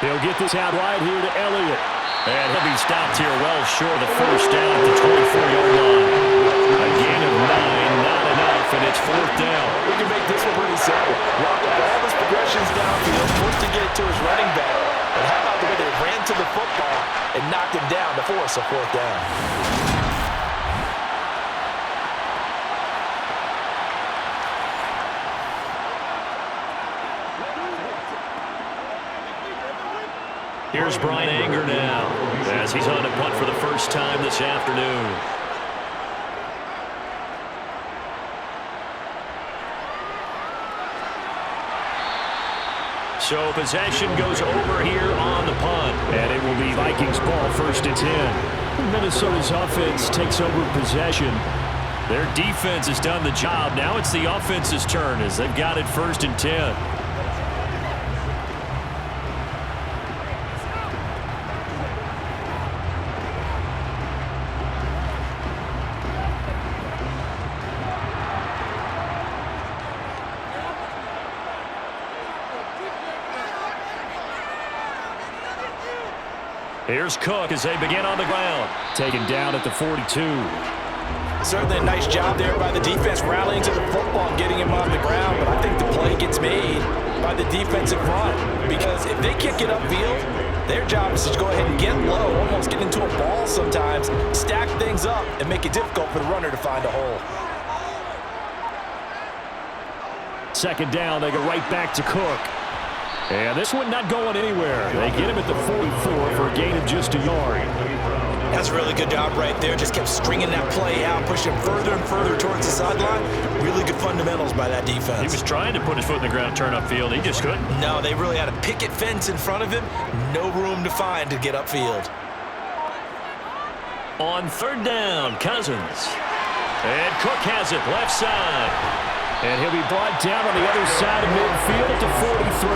He'll get this out wide here to Elliott. And he'll be stopped here well short of the first down at the 24-yard line. A gain of 9, not enough, and it's fourth down. We can make this one pretty simple. Lock up all his progressions downfield, forced to get it to his running back. But how about the way they ran to the football and knocked him down to force a fourth down? Here's Brian Anger now as he's on a punt for the first time this afternoon. So possession goes over here on the punt. And it will be Vikings ball, 1st and 10. Minnesota's offense takes over possession. Their defense has done the job. Now it's the offense's turn as they've got it 1st and 10. Here's Cook as they begin on the ground. Taken down at the 42. Certainly a nice job there by the defense rallying to the football and getting him on the ground, but I think the play gets made by the defensive front because if they can't get upfield, their job is to go ahead and get low, almost get into a ball sometimes, stack things up, and make it difficult for the runner to find a hole. 2nd down, they go right back to Cook. And this one not going anywhere. They get him at the 44 for a gain of just a yard. That's a really good job right there. Just kept stringing that play out, pushing him further and further towards the sideline. Really good fundamentals by that defense. He was trying to put his foot in the ground, turn upfield. He just couldn't. No, they really had a picket fence in front of him. No room to find to get upfield. On 3rd down, Cousins. And Cook has it, left side. And he'll be brought down on the other side of midfield at the 43.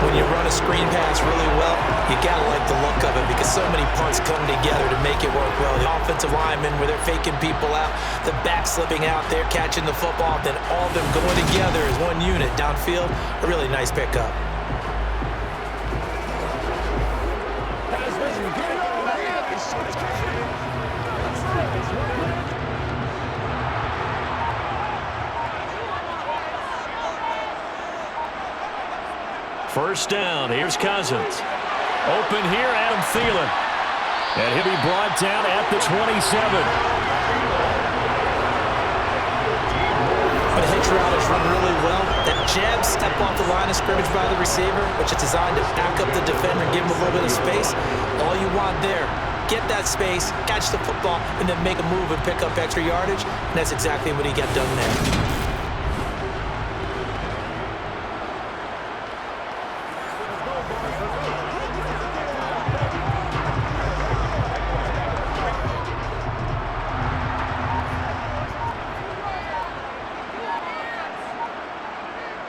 When you run a screen pass really well, you got to like the look of it because so many parts come together to make it work well. The offensive linemen where they're faking people out, the back slipping out there, catching the football, then all of them going together as one unit downfield. A really nice pickup. First down, here's Cousins. Open here, Adam Thielen. And he'll be brought down at the 27. But a hitch route is run really well. That jab step off the line of scrimmage by the receiver, which is designed to back up the defender and give him a little bit of space. All you want there, get that space, catch the football, and then make a move and pick up extra yardage. And that's exactly what he got done there.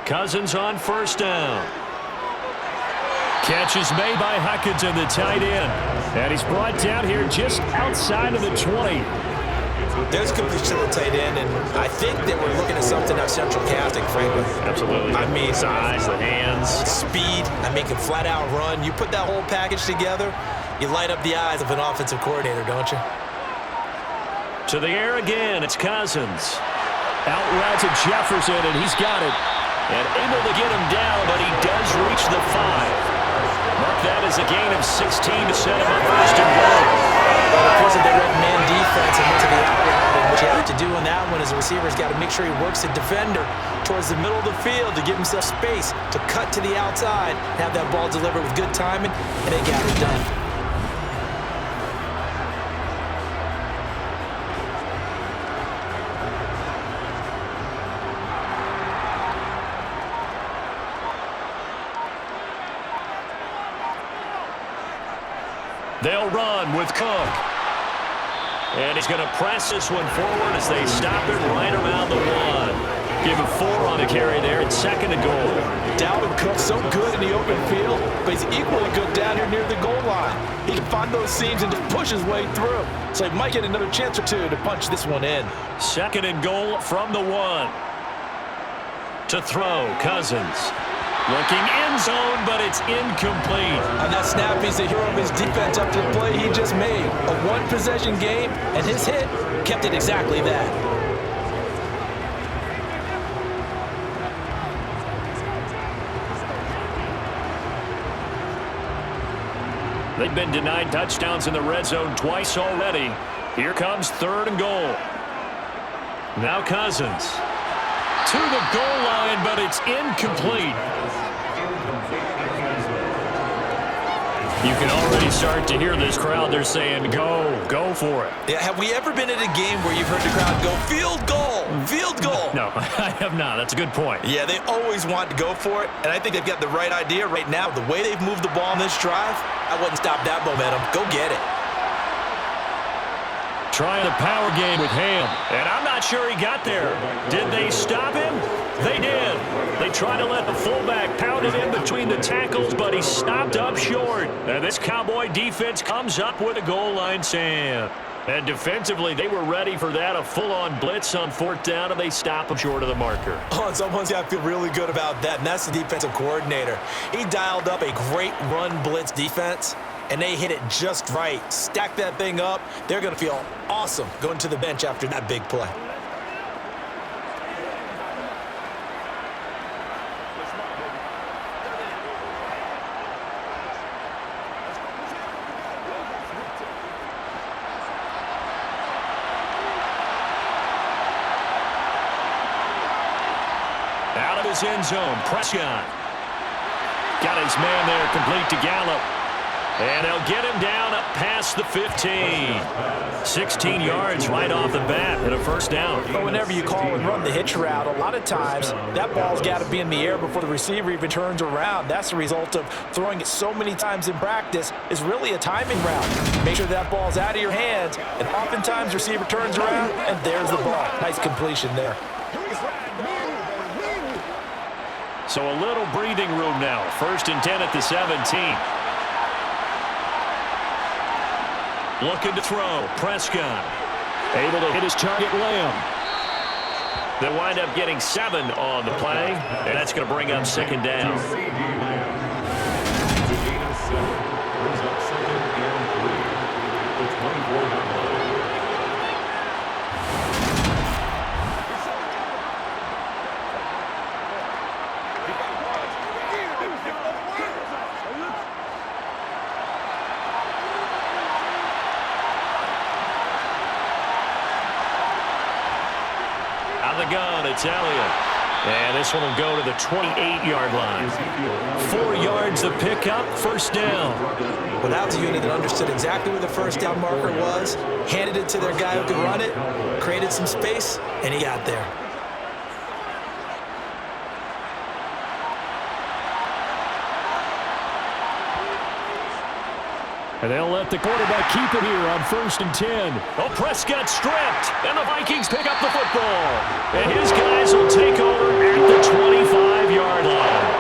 Cousins on first down. Catch is made by Hockenson, the tight end. And he's brought down here just outside of the 20. There's a completion to the tight end, and I think they were looking at something out central casting, frankly. Absolutely. I mean, size, the hands, speed. I mean, can flat out run. You put that whole package together, you light up the eyes of an offensive coordinator, don't you? To the air again, it's Cousins. Out route to Jefferson, and he's got it. And able to get him down, but he does reach the 5. Mark that as a gain of 16 to set him up first and goal. Well, because of the red man defense and into the out route, and what you have to do on that one is the receiver's got to make sure he works the defender towards the middle of the field to give himself space to cut to the outside, have that ball delivered with good timing, and they got it done. They'll run with Cook. And he's going to press this one forward as they stop it right around the 1. Give him 4 on the carry there. It's second and goal. Dalvin Cook so good in the open field, but he's equally good down here near the goal line. He can find those seams and just push his way through. So he might get another chance or two to punch this one in. Second and goal from the 1. To throw, Cousins. Looking end zone, but it's incomplete. On that snap, he's the hero of his defense up to the play he just made. A one-possession game, and his hit kept it exactly that. They've been denied touchdowns in the red zone twice already. Here comes third and goal. Now Cousins. To the goal line, but it's incomplete. You can already start to hear this crowd. They're saying, go for it. Yeah, have we ever been at a game where you've heard the crowd go, field goal, field goal? No, I have not. That's a good point. Yeah, they always want to go for it, and I think they've got the right idea right now. The way they've moved the ball in this drive, I wouldn't stop that momentum. Go get it. Trying a power game with Ham, and I'm not sure he got there. Did they stop him? They did. They tried to let the fullback pound it in between the tackles, but he stopped up short. And this Cowboy defense comes up with a goal line stand. And defensively, they were ready for that, a full-on blitz on 4th down, and they stop him short of the marker. Oh, and someone's got to feel really good about that, and that's the defensive coordinator. He dialed up a great run blitz defense, and they hit it just right. Stack that thing up. They're going to feel awesome going to the bench after that big play. Out of his end zone, Prescott. Got his man there, complete to Gallup. And they'll get him down up past the 15. 16 yards right off the bat and a first down. But whenever you call and run the hitch route, a lot of times that ball's got to be in the air before the receiver even turns around. That's the result of throwing it so many times in practice is really a timing route. Make sure that ball's out of your hands, and oftentimes receiver turns around, and there's the ball. Nice completion there. So a little breathing room now. 1st and 10 at the 17. Looking to throw. Prescott. Able to hit his target, Lamb. They wind up getting 7 on the play, and that's going to bring up 2nd down. The gun, it's Elliott. And this one will go to the 28-yard line. 4 yards to pick up, first down. Well, that was a unit that understood exactly where the first down marker was, handed it to their guy who could run it, created some space, and he got there. And they'll let the quarterback keep it here on 1st and 10. Oh, Prescott stripped, and the Vikings pick up the football. And his guys will take over at the 25-yard line.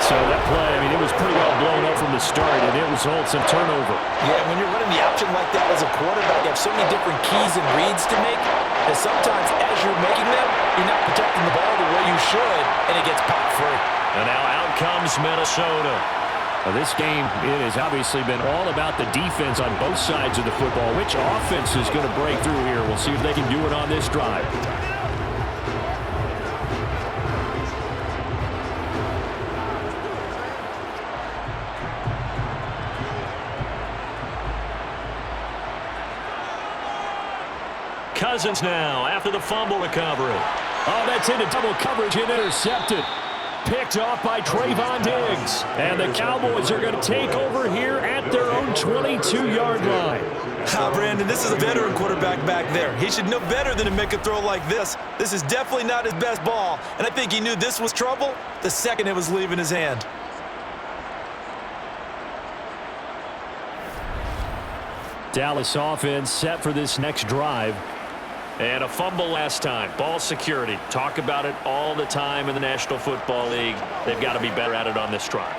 So that play, I mean, it was pretty well blown up from the the start, and it results in turnover. Yeah, when you're running the option like that as a quarterback, you have so many different keys and reads to make that sometimes as you're making them, you're not protecting the ball the way you should, and it gets popped free. And now out comes Minnesota. Now this game, it has obviously been all about the defense on both sides of the football. Which offense is going to break through here? We'll see if they can do it on this drive. Cousins now after the fumble recovery. Oh, that's into double coverage and intercepted. Picked off by Trayvon Diggs. And the Cowboys are going to take over here at their own 22-yard line. Brandon, this is a veteran quarterback back there. He should know better than to make a throw like this. This is definitely not his best ball, and I think he knew this was trouble the second it was leaving his hand. Dallas offense set for this next drive. And a fumble last time. Ball security. Talk about it all the time in the National Football League. They've got to be better at it on this drive.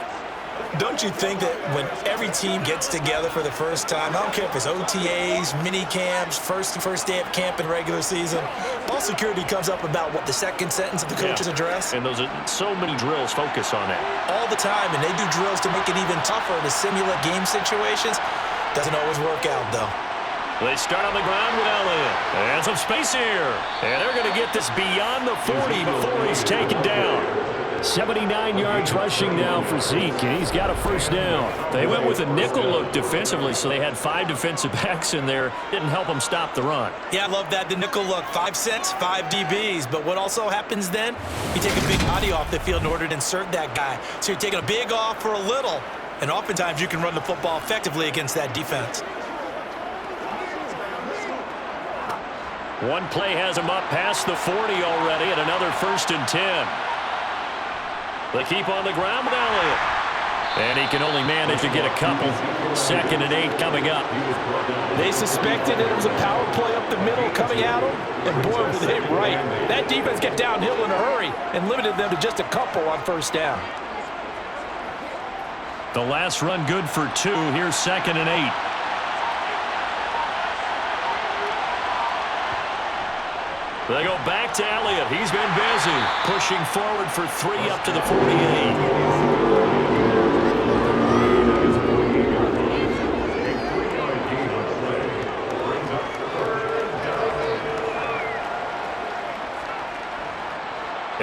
Don't you think that when every team gets together for the first time, I don't care if it's OTAs, mini camps, first day of camp and regular season, ball security comes up about, what, the second sentence of the coach's address? And those are so many drills focus on that. All the time, and they do drills to make it even tougher to simulate game situations. Doesn't always work out, though. They start on the ground with Elliott. And some space here. And they're going to get this beyond the 40 before he's taken down. 79 yards rushing now for Zeke, and he's got a first down. They went with a nickel look defensively, so they had 5 defensive backs in there. Didn't help them stop the run. Yeah, I love that, the nickel look. 5 cents, 5 DBs. But what also happens then? You take a big body off the field in order to insert that guy. So you're taking a big off for a little. And oftentimes you can run the football effectively against that defense. One play has him up past the 40 already, and another 1st and 10. They keep on the ground with Elliott. And he can only manage to get a couple. 2nd and 8 coming up. They suspected it was a power play up the middle coming at them, and boy, were they right. That defense get downhill in a hurry and limited them to just a couple on 1st down. The last run good for 2. Here's 2nd and 8. They go back to Elliott. He's been busy. Pushing forward for 3 up to the 48.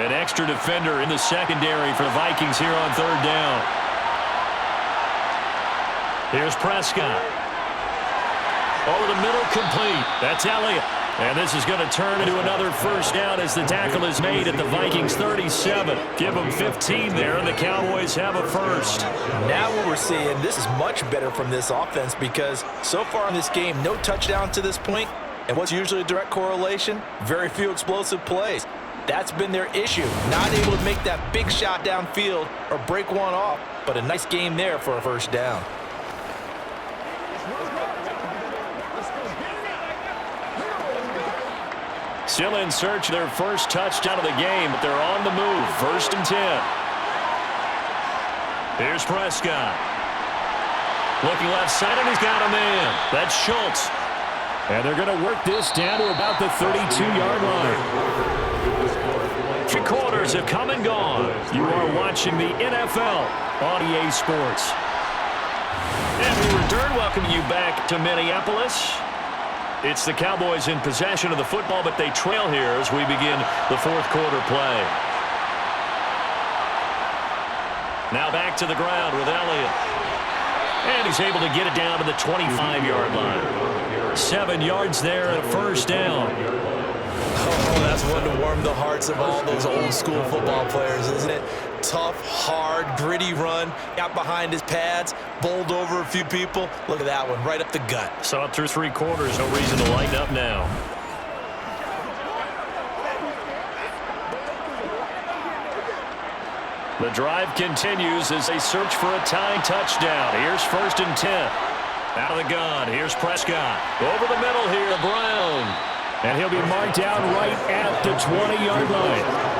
An extra defender in the secondary for the Vikings here on 3rd down. Here's Prescott. Over the middle, complete. That's Elliott. And this is going to turn into another 1st down as the tackle is made at the Vikings 37. Give them 15 there, and the Cowboys have a 1st. Now what we're seeing, this is much better from this offense because so far in this game, no touchdown to this point. And what's usually a direct correlation? Very few explosive plays. That's been their issue. Not able to make that big shot downfield or break one off, but a nice game there for a 1st down. Still in search of their 1st touchdown of the game, but they're on the move. 1st and 10. Here's Prescott. Looking left side, and he's got a man. That's Schultz. And they're going to work this down to about the 32-yard line. 3 quarters have come and gone. You are watching the NFL on EA Sports. And we return, welcoming you back to Minneapolis. It's the Cowboys in possession of the football, but they trail here as we begin the 4th quarter play. Now back to the ground with Elliott. And he's able to get it down to the 25-yard line. 7 yards there and a 1st down. Oh, that's one to warm the hearts of all those old school football players, isn't it? Tough, hard, gritty run. Got behind his pads, bowled over a few people. Look at that one, right up the gut. Saw it through 3 quarters. No reason to lighten up now. The drive continues as they search for a tying touchdown. Here's 1st and 10. Out of the gun. Here's Prescott. Over the middle here, Brown. And he'll be marked down right at the 20-yard line.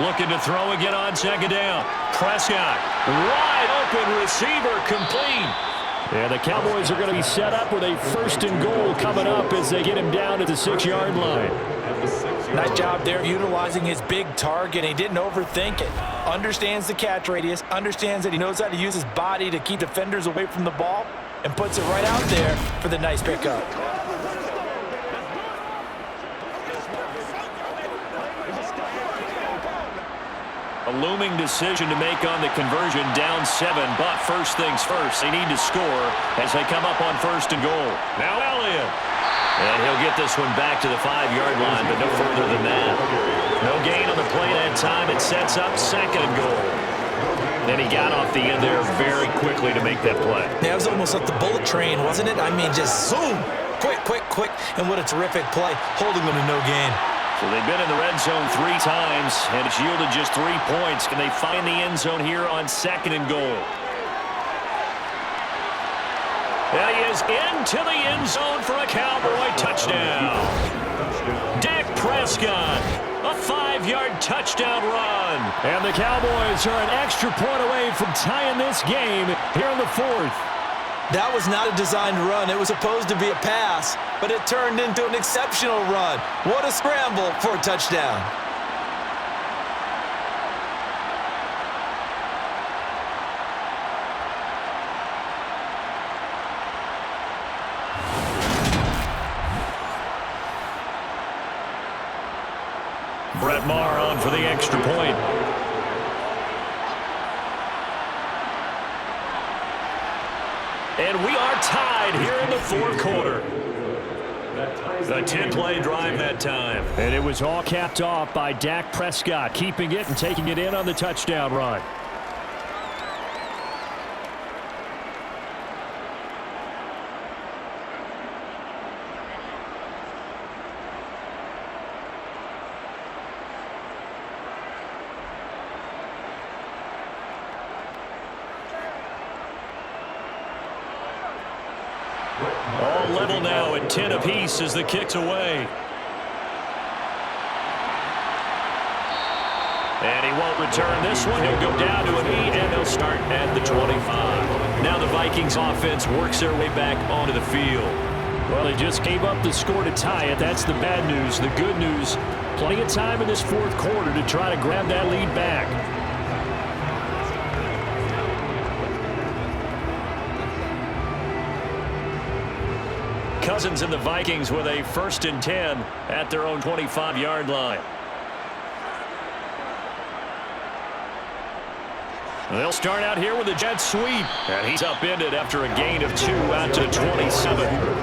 Looking to throw again on second down. Prescott, wide open receiver, complete. And the Cowboys are going to be set up with a 1st and goal coming up as they get him down at the 6-yard line. Nice job there utilizing his big target. He didn't overthink it. Understands the catch radius, understands that he knows how to use his body to keep defenders away from the ball, and puts it right out there for the nice pickup. A looming decision to make on the conversion, down 7, but first things first, they need to score as they come up on 1st and goal. Now Elliott. And he'll get this one back to the 5-yard line, but no further than that. No gain on the play that time. It sets up 2nd and goal. And he got off the end there very quickly to make that play. Yeah, it was almost like the bullet train, wasn't it? I mean, just zoom. Quick, quick, quick. And what a terrific play, holding them to no gain. So they've been in the red zone 3 times, and it's yielded just 3 points. Can they find the end zone here on 2nd and goal? And he is into the end zone for a Cowboy touchdown. Dak Prescott, a 5-yard touchdown run. And the Cowboys are an extra point away from tying this game here in the 4th. That was not a designed run. It was supposed to be a pass, but it turned into an exceptional run. What a scramble for a touchdown. Brett Maher on for the extra point. And we are tied here in the 4th quarter. A 10-play drive that time. And it was all capped off by Dak Prescott, keeping it and taking it in on the touchdown run. All level now at 10 apiece as the kick's away. And he won't return this one. He'll go down to a knee, and they'll start at the 25. Now the Vikings offense works their way back onto the field. Well, they just gave up the score to tie it. That's the bad news. The good news, plenty of time in this 4th quarter to try to grab that lead back. Cousins and the Vikings with a 1st and 10 at their own 25-yard line. They'll start out here with a jet sweep. And he's upended after a gain of 2 out to 27.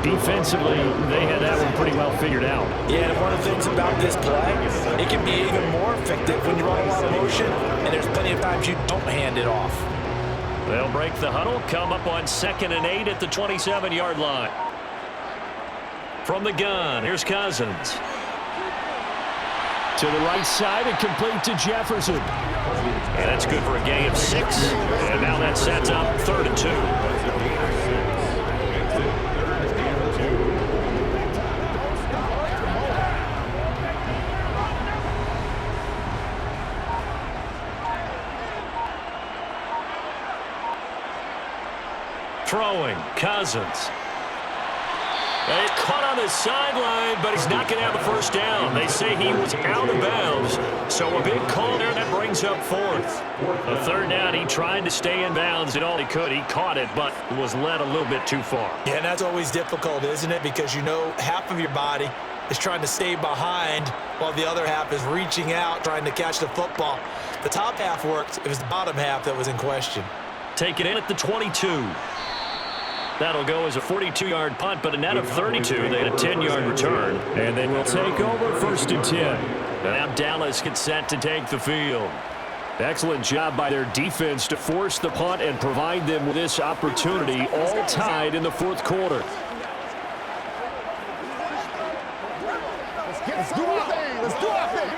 Defensively, they had that one pretty well figured out. Yeah, and one of the things about this play, it can be even more effective when you're on a lot of motion, and there's plenty of times you don't hand it off. They'll break the huddle, come up on 2nd and 8 at the 27-yard line. From the gun, here's Cousins. To the right side and complete to Jefferson. And that's good for a gain of 6. And now that sets up 3rd and 2. Throwing, Cousins. It caught on the sideline, but he's not going to have the 1st down. They say he was out of bounds, so a big call there that brings up 4th. A 3rd down, he tried to stay in bounds, and all he could. He caught it, but was led a little bit too far. Yeah, and that's always difficult, isn't it? Because you know half of your body is trying to stay behind while the other half is reaching out, trying to catch the football. The top half worked. It was the bottom half that was in question. Take it in at the 22. That'll go as a 42-yard punt, but a net of 32. They had a 10-yard return. And they will take over 1st and 10. Now Dallas gets set to take the field. Excellent job by their defense to force the punt and provide them with this opportunity, all tied in the 4th quarter. Let's do our thing. Let's do our thing.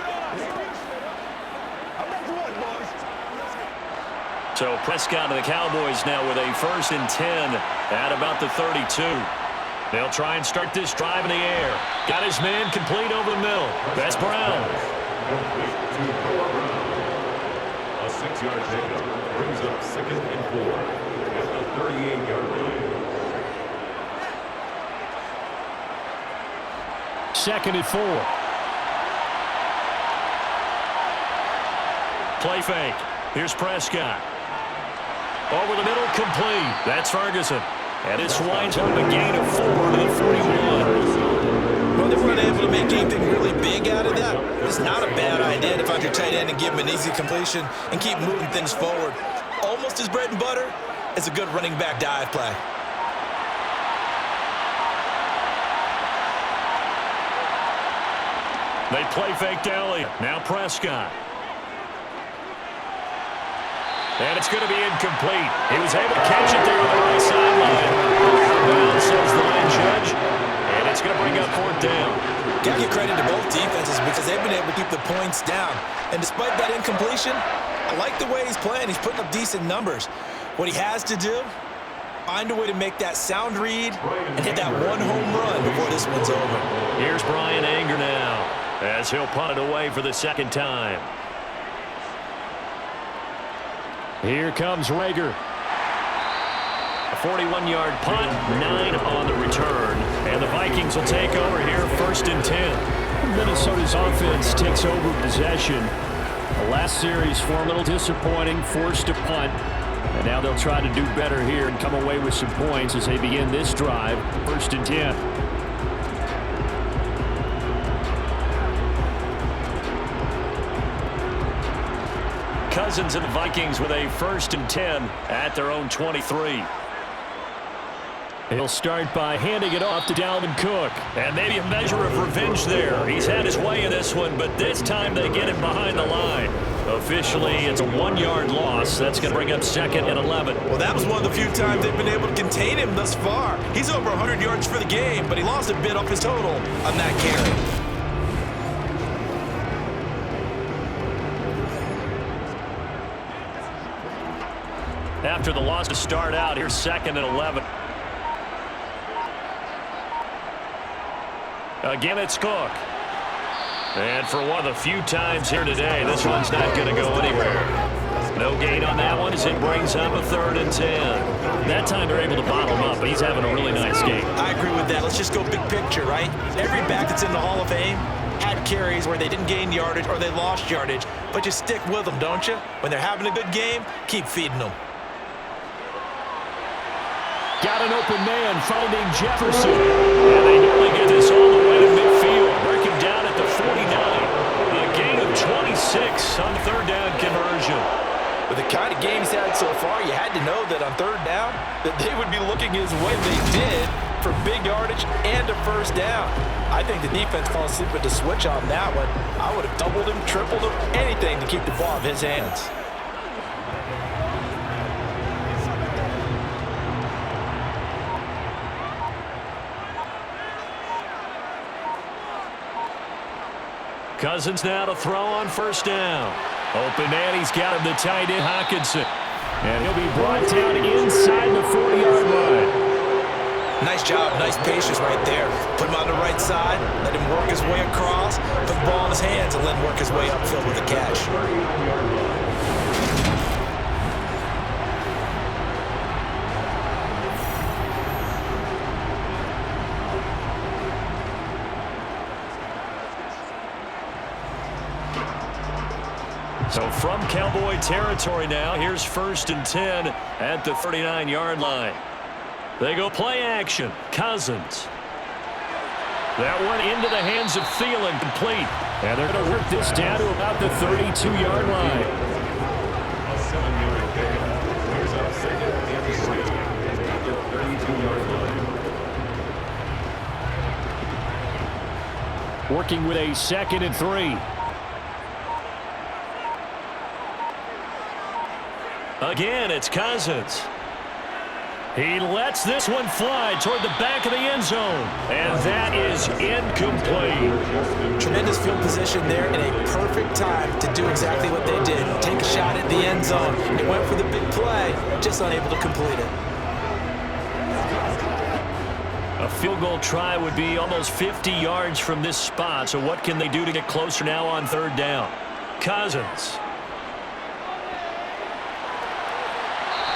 So Prescott and the Cowboys now with a 1st and 10 at about the 32. They'll try and start this drive in the air. Got his man complete over the middle. That's Brown. A 6-yard pickup brings up 2nd and 4 at the 38-yard line. 2nd and 4. Play fake. Here's Prescott. Over the middle, complete. That's Ferguson. And this winds up a gain of 4 to the 41. Well, they weren't able to make anything really big out of that. It's not a bad idea to find your tight end and give him an easy completion and keep moving things forward. Almost his bread and butter. It's a good running back dive play. They play fake to Elliott. Now Prescott. And it's going to be incomplete. He was able to catch it there on the right sideline. Well, says the line judge. And it's going to bring up 4th down. Got to give credit to both defenses because they've been able to keep the points down. And despite that incompletion, I like the way he's playing. He's putting up decent numbers. What he has to do, find a way to make that sound read and hit that one home run before this one's over. Here's Brian Anger now as he'll punt it away for the 2nd time. Here comes Rager. A 41-yard punt, 9 on the return. And the Vikings will take over here, 1st and 10. Minnesota's offense takes over possession. The last series, formidable, disappointing, forced to punt. And now they'll try to do better here and come away with some points as they begin this drive, 1st and 10. Cousins and the Vikings with a 1st and 10 at their own 23. He'll start by handing it off to Dalvin Cook. And maybe a measure of revenge there. He's had his way in this one, but this time they get him behind the line. Officially, it's a 1-yard loss. That's going to bring up 2nd and 11. Well, that was one of the few times they've been able to contain him thus far. He's over 100 yards for the game, but he lost a bit off his total on that carry. After the loss to start out, here's 2nd and 11. Again, it's Cook. And for one of the few times here today, this one's not going to go anywhere. No gain on that one as it brings up a 3rd and 10. That time they're able to bottle him up, but he's having a really nice game. I agree with that. Let's just go big picture, right? Every back that's in the Hall of Fame had carries where they didn't gain yardage or they lost yardage, but you stick with them, don't you? When they're having a good game, keep feeding them. Got an open man finding Jefferson. And they nearly get this all the way to midfield. Break him down at the 49. A gain of 26 on 3rd down conversion. With the kind of game he's had so far, you had to know that on 3rd down that they would be looking his way they did for big yardage and a 1st down. I think the defense fell asleep with the switch on that one. I would have doubled him, tripled him, anything to keep the ball in his hands. Cousins now to throw on 1st down. Open man, he's got him the tight end, Hockenson. And he'll be brought down inside the 40-yard line. Nice job, nice patience right there. Put him on the right side, let him work his way across, put the ball in his hands, and let him work his way upfield with the catch. So from Cowboy territory now, here's 1st and 10 at the 39-yard line. They go play action. Cousins. That one into the hands of Thielen, complete. And they're going to work this down to about the 32-yard line. A 7-yard pickup brings up 2nd and 3 at the 32-yard line. Working with a 2nd and 3. Again, it's Cousins. He lets this one fly toward the back of the end zone. And that is incomplete. Tremendous field position there and a perfect time to do exactly what they did. Take a shot at the end zone. They went for the big play, just unable to complete it. A field goal try would be almost 50 yards from this spot. So what can they do to get closer now on third down? Cousins.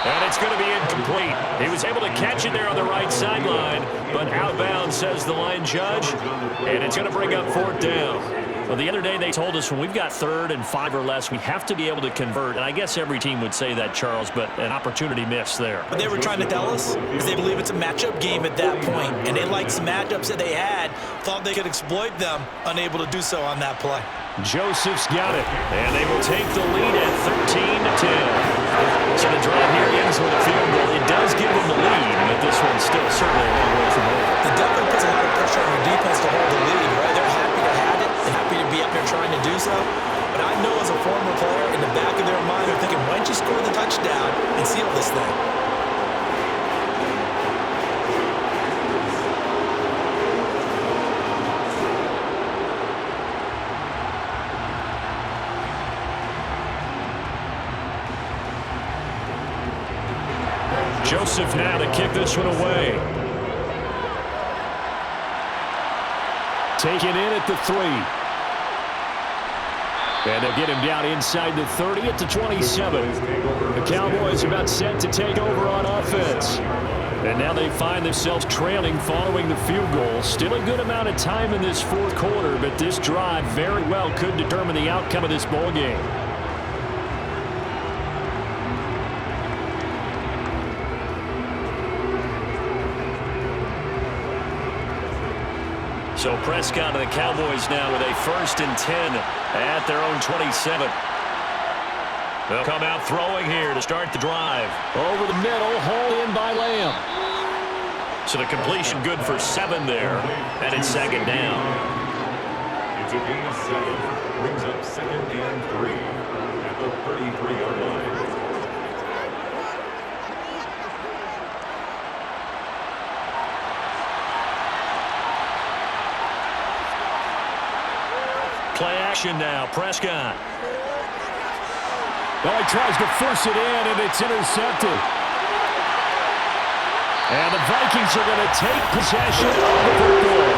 And it's going to be incomplete. He was able to catch it there on the right sideline, but out of bounds, says the line judge, and it's going to bring up fourth down. Well, the other day they told us when we've got 3rd and 5 or less, we have to be able to convert, and I guess every team would say that, Charles, but an opportunity missed there. What they were trying to tell us is they believe it's a matchup game at that point, and they liked some matchups that they had, thought they could exploit them, unable to do so on that play. Joseph's got it, and they will take the lead at 13-10. So the drive here ends with a field goal. It does give them the lead, but this one's still certainly a long way from over. It definitely puts a lot of pressure on your defense to hold the lead, right? They're happy to have it and happy to be up there trying to do so. But I know as a former player, in the back of their mind, they're thinking, why don't you score the touchdown and seal this thing? Joseph now to kick this one away. Taken in at the 3. And they'll get him down inside the 30 at the 27. The Cowboys about set to take over on offense. And now they find themselves trailing following the field goal. Still a good amount of time in this fourth quarter, but this drive very well could determine the outcome of this ball game. So Prescott and the Cowboys now with a 1st and 10 at their own 27. They'll come out throwing here to start the drive. Over the middle, hauled in by Lamb. So the completion good for 7 there, and it's 2nd down. It's a gain of 7. Brings up 2nd and 3 at the 33-yard line. Play action now, Prescott. Well, he tries to force it in, and it's intercepted. And the Vikings are going to take possession of the football.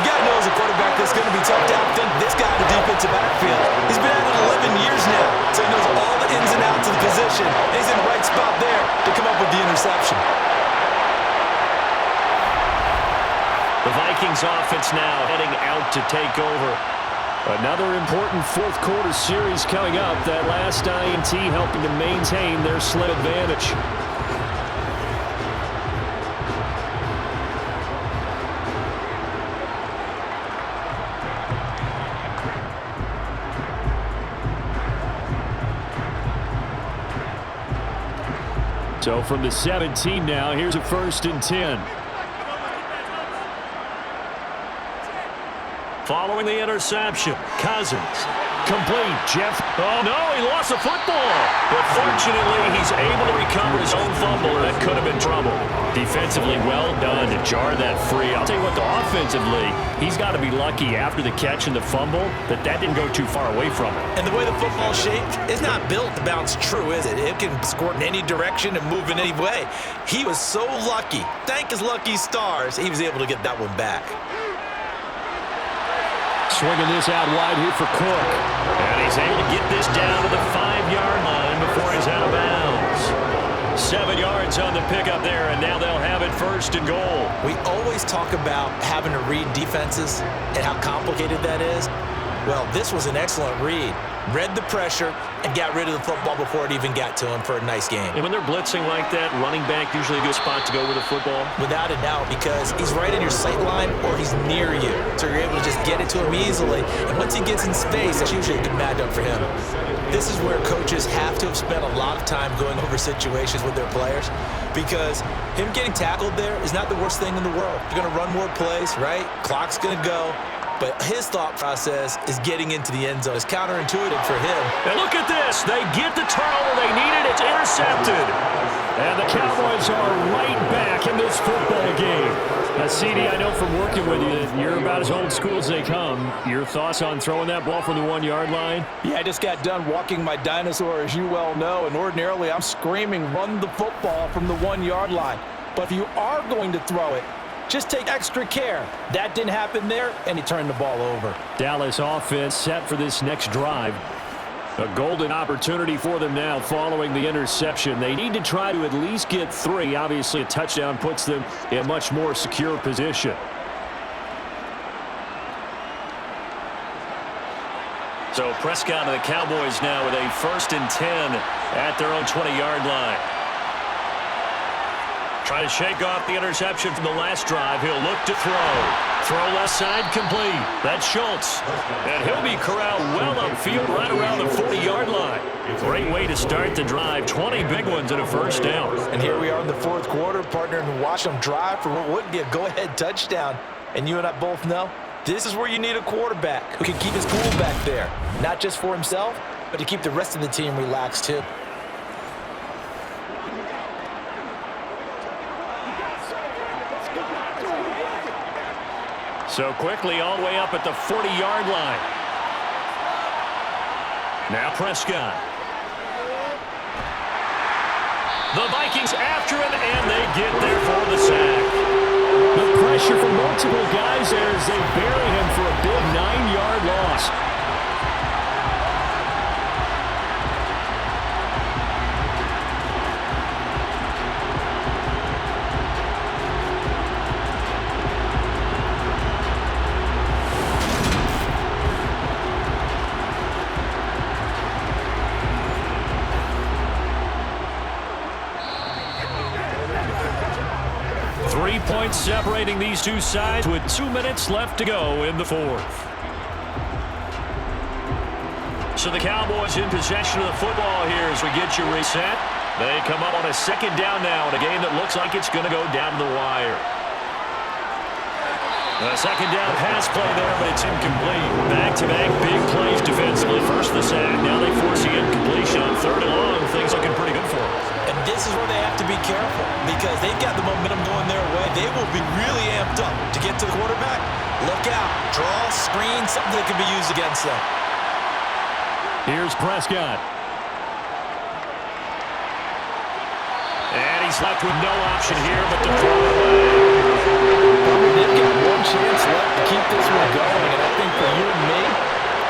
You got to know as a quarterback that's going to be tough to outthink this guy in the defensive backfield. He's been at it 11 years now, so he knows all the ins and outs of the position. And he's in the right spot there to come up with the interception. The Vikings offense now heading out to take over. Another important fourth quarter series coming up. That last INT helping to maintain their sled advantage. So from the 17 now, here's a 1st and 10. Following the interception, Cousins. Complete, Jeff. Oh, no, he lost the football. But fortunately, he's able to recover his own fumble. That could have been trouble. Defensively, well done to jar that free. I'll tell you what, offensively, he's got to be lucky after the catch and the fumble that didn't go too far away from him. And the way the football's shaped, it's not built to bounce true, is it? It can score in any direction and move in any way. He was so lucky. Thank his lucky stars, he was able to get that one back. Swinging this out wide here for Cook. And he's able to get this down to the 5-yard line before he's out of bounds. 7 yards on the pickup there, and now they'll have it 1st and goal. We always talk about having to read defenses and how complicated that is. Well, this was an excellent read. Read the pressure and got rid of the football before it even got to him for a nice game. And when they're blitzing like that, running back usually a good spot to go with the football. Without a doubt, because he's right in your sight line or he's near you. So you're able to just get it to him easily. And once he gets in space, that's usually a good matchup for him. This is where coaches have to have spent a lot of time going over situations with their players, because him getting tackled there is not the worst thing in the world. You're going to run more plays, right? Clock's going to go. But his thought process is getting into the end zone. It's counterintuitive for him. And look at this. They get the turnover they needed. It's intercepted. And the Cowboys are right back in this football game. CD, I know from working with you that you're about as old school as they come. Your thoughts on throwing that ball from the 1-yard line? Yeah, I just got done walking my dinosaur, as you well know, and ordinarily I'm screaming, run the football from the 1-yard line. But if you are going to throw it, just take extra care. That didn't happen there, and he turned the ball over. Dallas offense set for this next drive. A golden opportunity for them now following the interception. They need to try to at least get 3. Obviously, a touchdown puts them in a much more secure position. So Prescott and the Cowboys now with a 1st and 10 at their own 20-yard line. Trying to shake off the interception from the last drive. He'll look to throw. Throw left side complete. That's Schultz. And he'll be corralled well upfield right around the 40-yard line. Great way to start the drive. 20 big ones and a first down. And here we are in the 4th quarter, partnering to watch them drive for what would be a go-ahead touchdown. And you and I both know this is where you need a quarterback who can keep his cool back there. Not just for himself, but to keep the rest of the team relaxed too. So quickly all the way up at the 40-yard line. Now Prescott. The Vikings after him, and they get there for the sack. The pressure from multiple guys there as they bury him for a big 9-yard loss. Points separating these two sides with 2 minutes left to go in the 4th. So the Cowboys in possession of the football here as we get you reset. They come up on a 2nd down now in a game that looks like it's going to go down to the wire. A 2nd down pass play there, but it's incomplete. Back-to-back big plays defensively. First the sack, now they force the incompletion on 3rd and long. Things looking pretty good for them. And this is where they have to be careful because they've got the momentum going their way. They will be really amped up to get to the quarterback. Look out. Draw, screen, something that can be used against them. Here's Prescott. And he's left with no option here but to throw it away. They've got one chance left to keep this one going, and I think for you and me,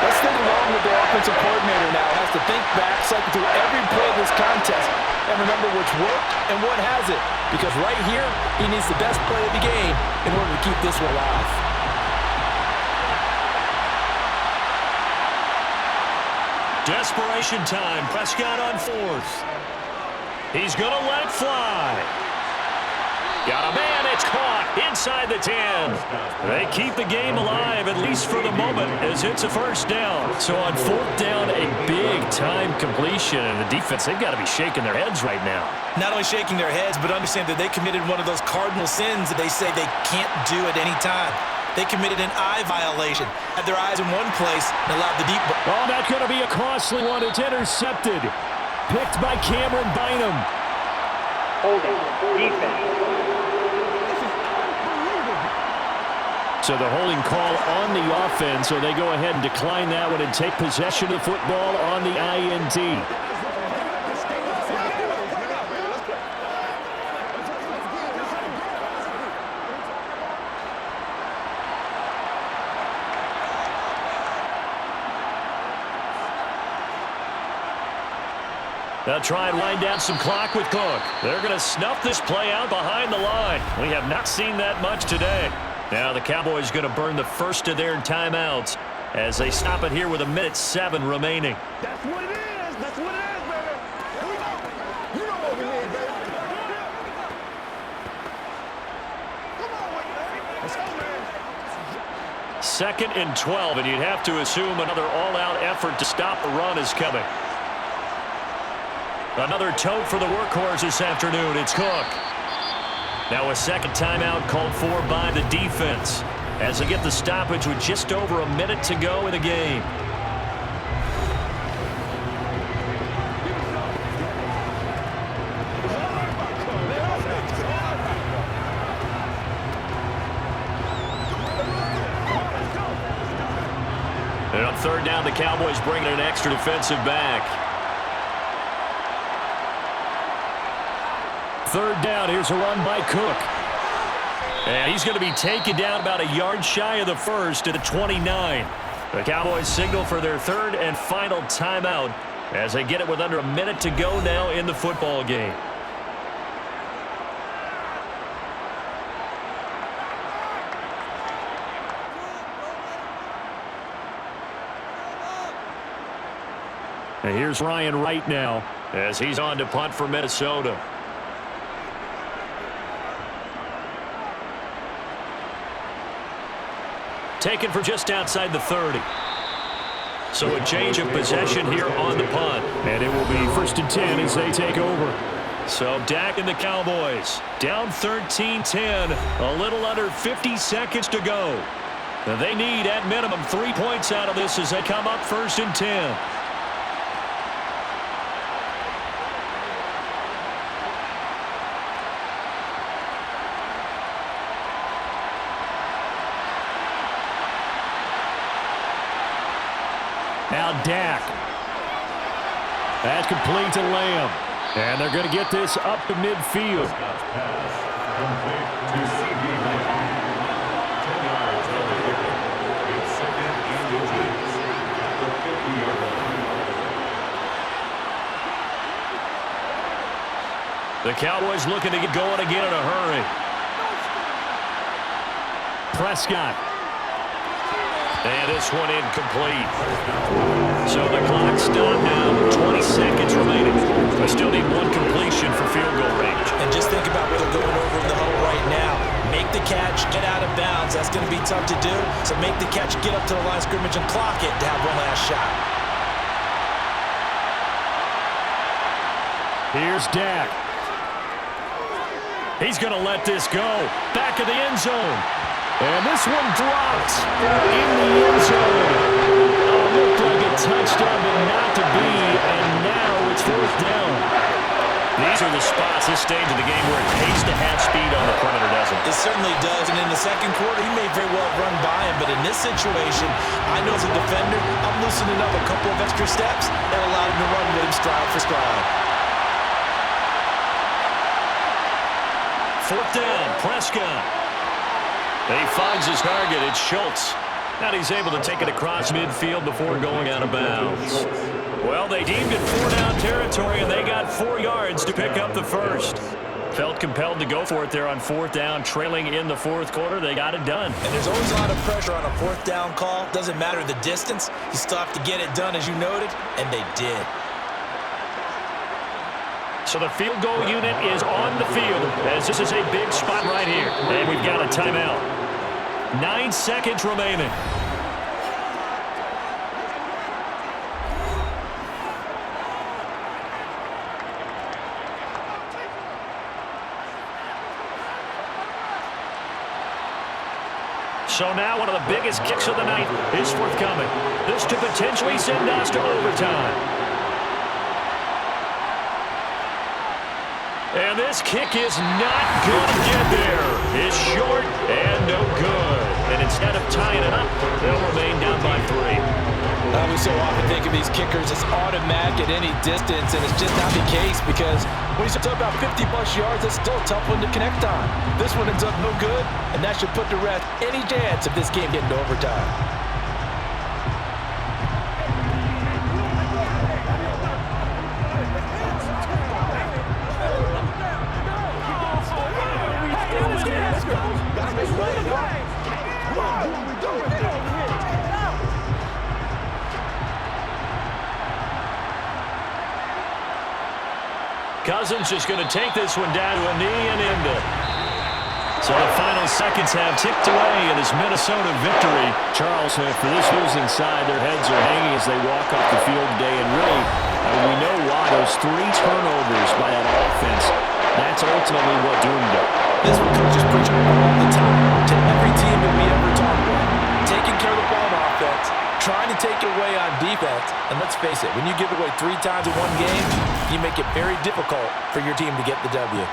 let's think along with the offensive coordinator now. Has to think back, cycle through every play of this contest, and remember which worked and what hasn't. Because right here, he needs the best play of the game in order to keep this one alive. Desperation time. Prescott on 4th. He's going to let it fly. Got a man, it's caught inside the 10. They keep the game alive, at least for the moment, as it's a first down. So on 4th down, a big-time completion, and the defense, they've got to be shaking their heads right now. Not only shaking their heads, but understand that they committed one of those cardinal sins that they say they can't do at any time. They committed an eye violation, had their eyes in one place, and allowed the deep... Oh, that's going to be a costly one. It's intercepted. Picked by Cameron Bynum. Holding. Defense. So the holding call on the offense, so they go ahead and decline that one and take possession of the football on the INT. They'll try and wind down some clock with Cook. They're going to snuff this play out behind the line. We have not seen that much today. Now the Cowboys going to burn the first of their timeouts as they stop it here with 1:07 remaining. That's what it is. That's what it is, baby. Here we go. You know what we need, baby. Come on with it. Let's go, man. 2nd and 12, and you'd have to assume another all-out effort to stop the run is coming. Another tote for the workhorse this afternoon. It's Cook. Now a 2nd timeout called for by the defense as they get the stoppage with just over a minute to go in the game. third down, the Cowboys bring in an extra defensive back. Third down, here's a run by Cook. And he's going to be taken down about a yard shy of the first at the 29. The Cowboys signal for their third and final timeout as they get it with under a minute to go now in the football game. And here's Ryan Wright now as he's on to punt for Minnesota. Taken from just outside the 30. So a change of possession here on the punt. And it will be 1st and 10 as they take over. So Dak and the Cowboys down 13-10, a little under 50 seconds to go. Now they need at minimum 3 points out of this as they come up 1st and 10. Now Dak. That's complete to Lamb. And they're going to get this up to midfield. The Cowboys looking to get going again in a hurry. Prescott. And this one incomplete. So the clock stopped now, 20 seconds remaining. They still need one completion for field goal range. And just think about what they're going over in the huddle right now. Make the catch, get out of bounds. That's going to be tough to do. So make the catch, get up to the line of scrimmage, and clock it to have one last shot. Here's Dak. He's going to let this go. Back of the end zone. And this one dropped in the end zone. Oh, looked like a touchdown, but not to be. And now it's 4th down. These are the spots, this stage of the game, where it pays to have speed on the perimeter, doesn't it? It certainly does. And in the second quarter, he may very well run by him. But in this situation, I know as a defender, I'm loosening up a couple of extra steps that allow him to run with him stride for stride. 4th down, Prescott. He finds his target. It's Schultz. And he's able to take it across midfield before going out of bounds. Well, they deemed it 4-down territory, and they got 4 yards to pick up the first. Felt compelled to go for it there on 4th down, trailing in the 4th quarter. They got it done. And there's always a lot of pressure on a 4th down call. Doesn't matter the distance. You still have to get it done, as you noted, and they did. So the field goal unit is on the field as this is a big spot right here. And we've got a timeout. 9 seconds remaining. So now one of the biggest kicks of the night is forthcoming. This to potentially send us to overtime. And this kick is not going to get there. It's short and no good. And instead of tying it up, they'll remain down by 3. We so often think of these kickers as automatic at any distance, and it's just not the case because when you talk about 50-plus yards, that's still a tough one to connect on. This one ends up no good, and that should put to rest any chance of this game getting to overtime. Cousins just going to take this one down to a knee and end it. So the final seconds have ticked away in this Minnesota victory. Charles, for this losing side, their heads are hanging as they walk off the field today. And really, we know why. Those 3 turnovers by that offense, that's ultimately what doomed them. This one coaches preach all the time to every team that we ever talk with. Taking care of the ball on offense, trying to take it away on defense. And let's face it, when you give it away 3 times in one game, you make it very difficult for your team to get the W.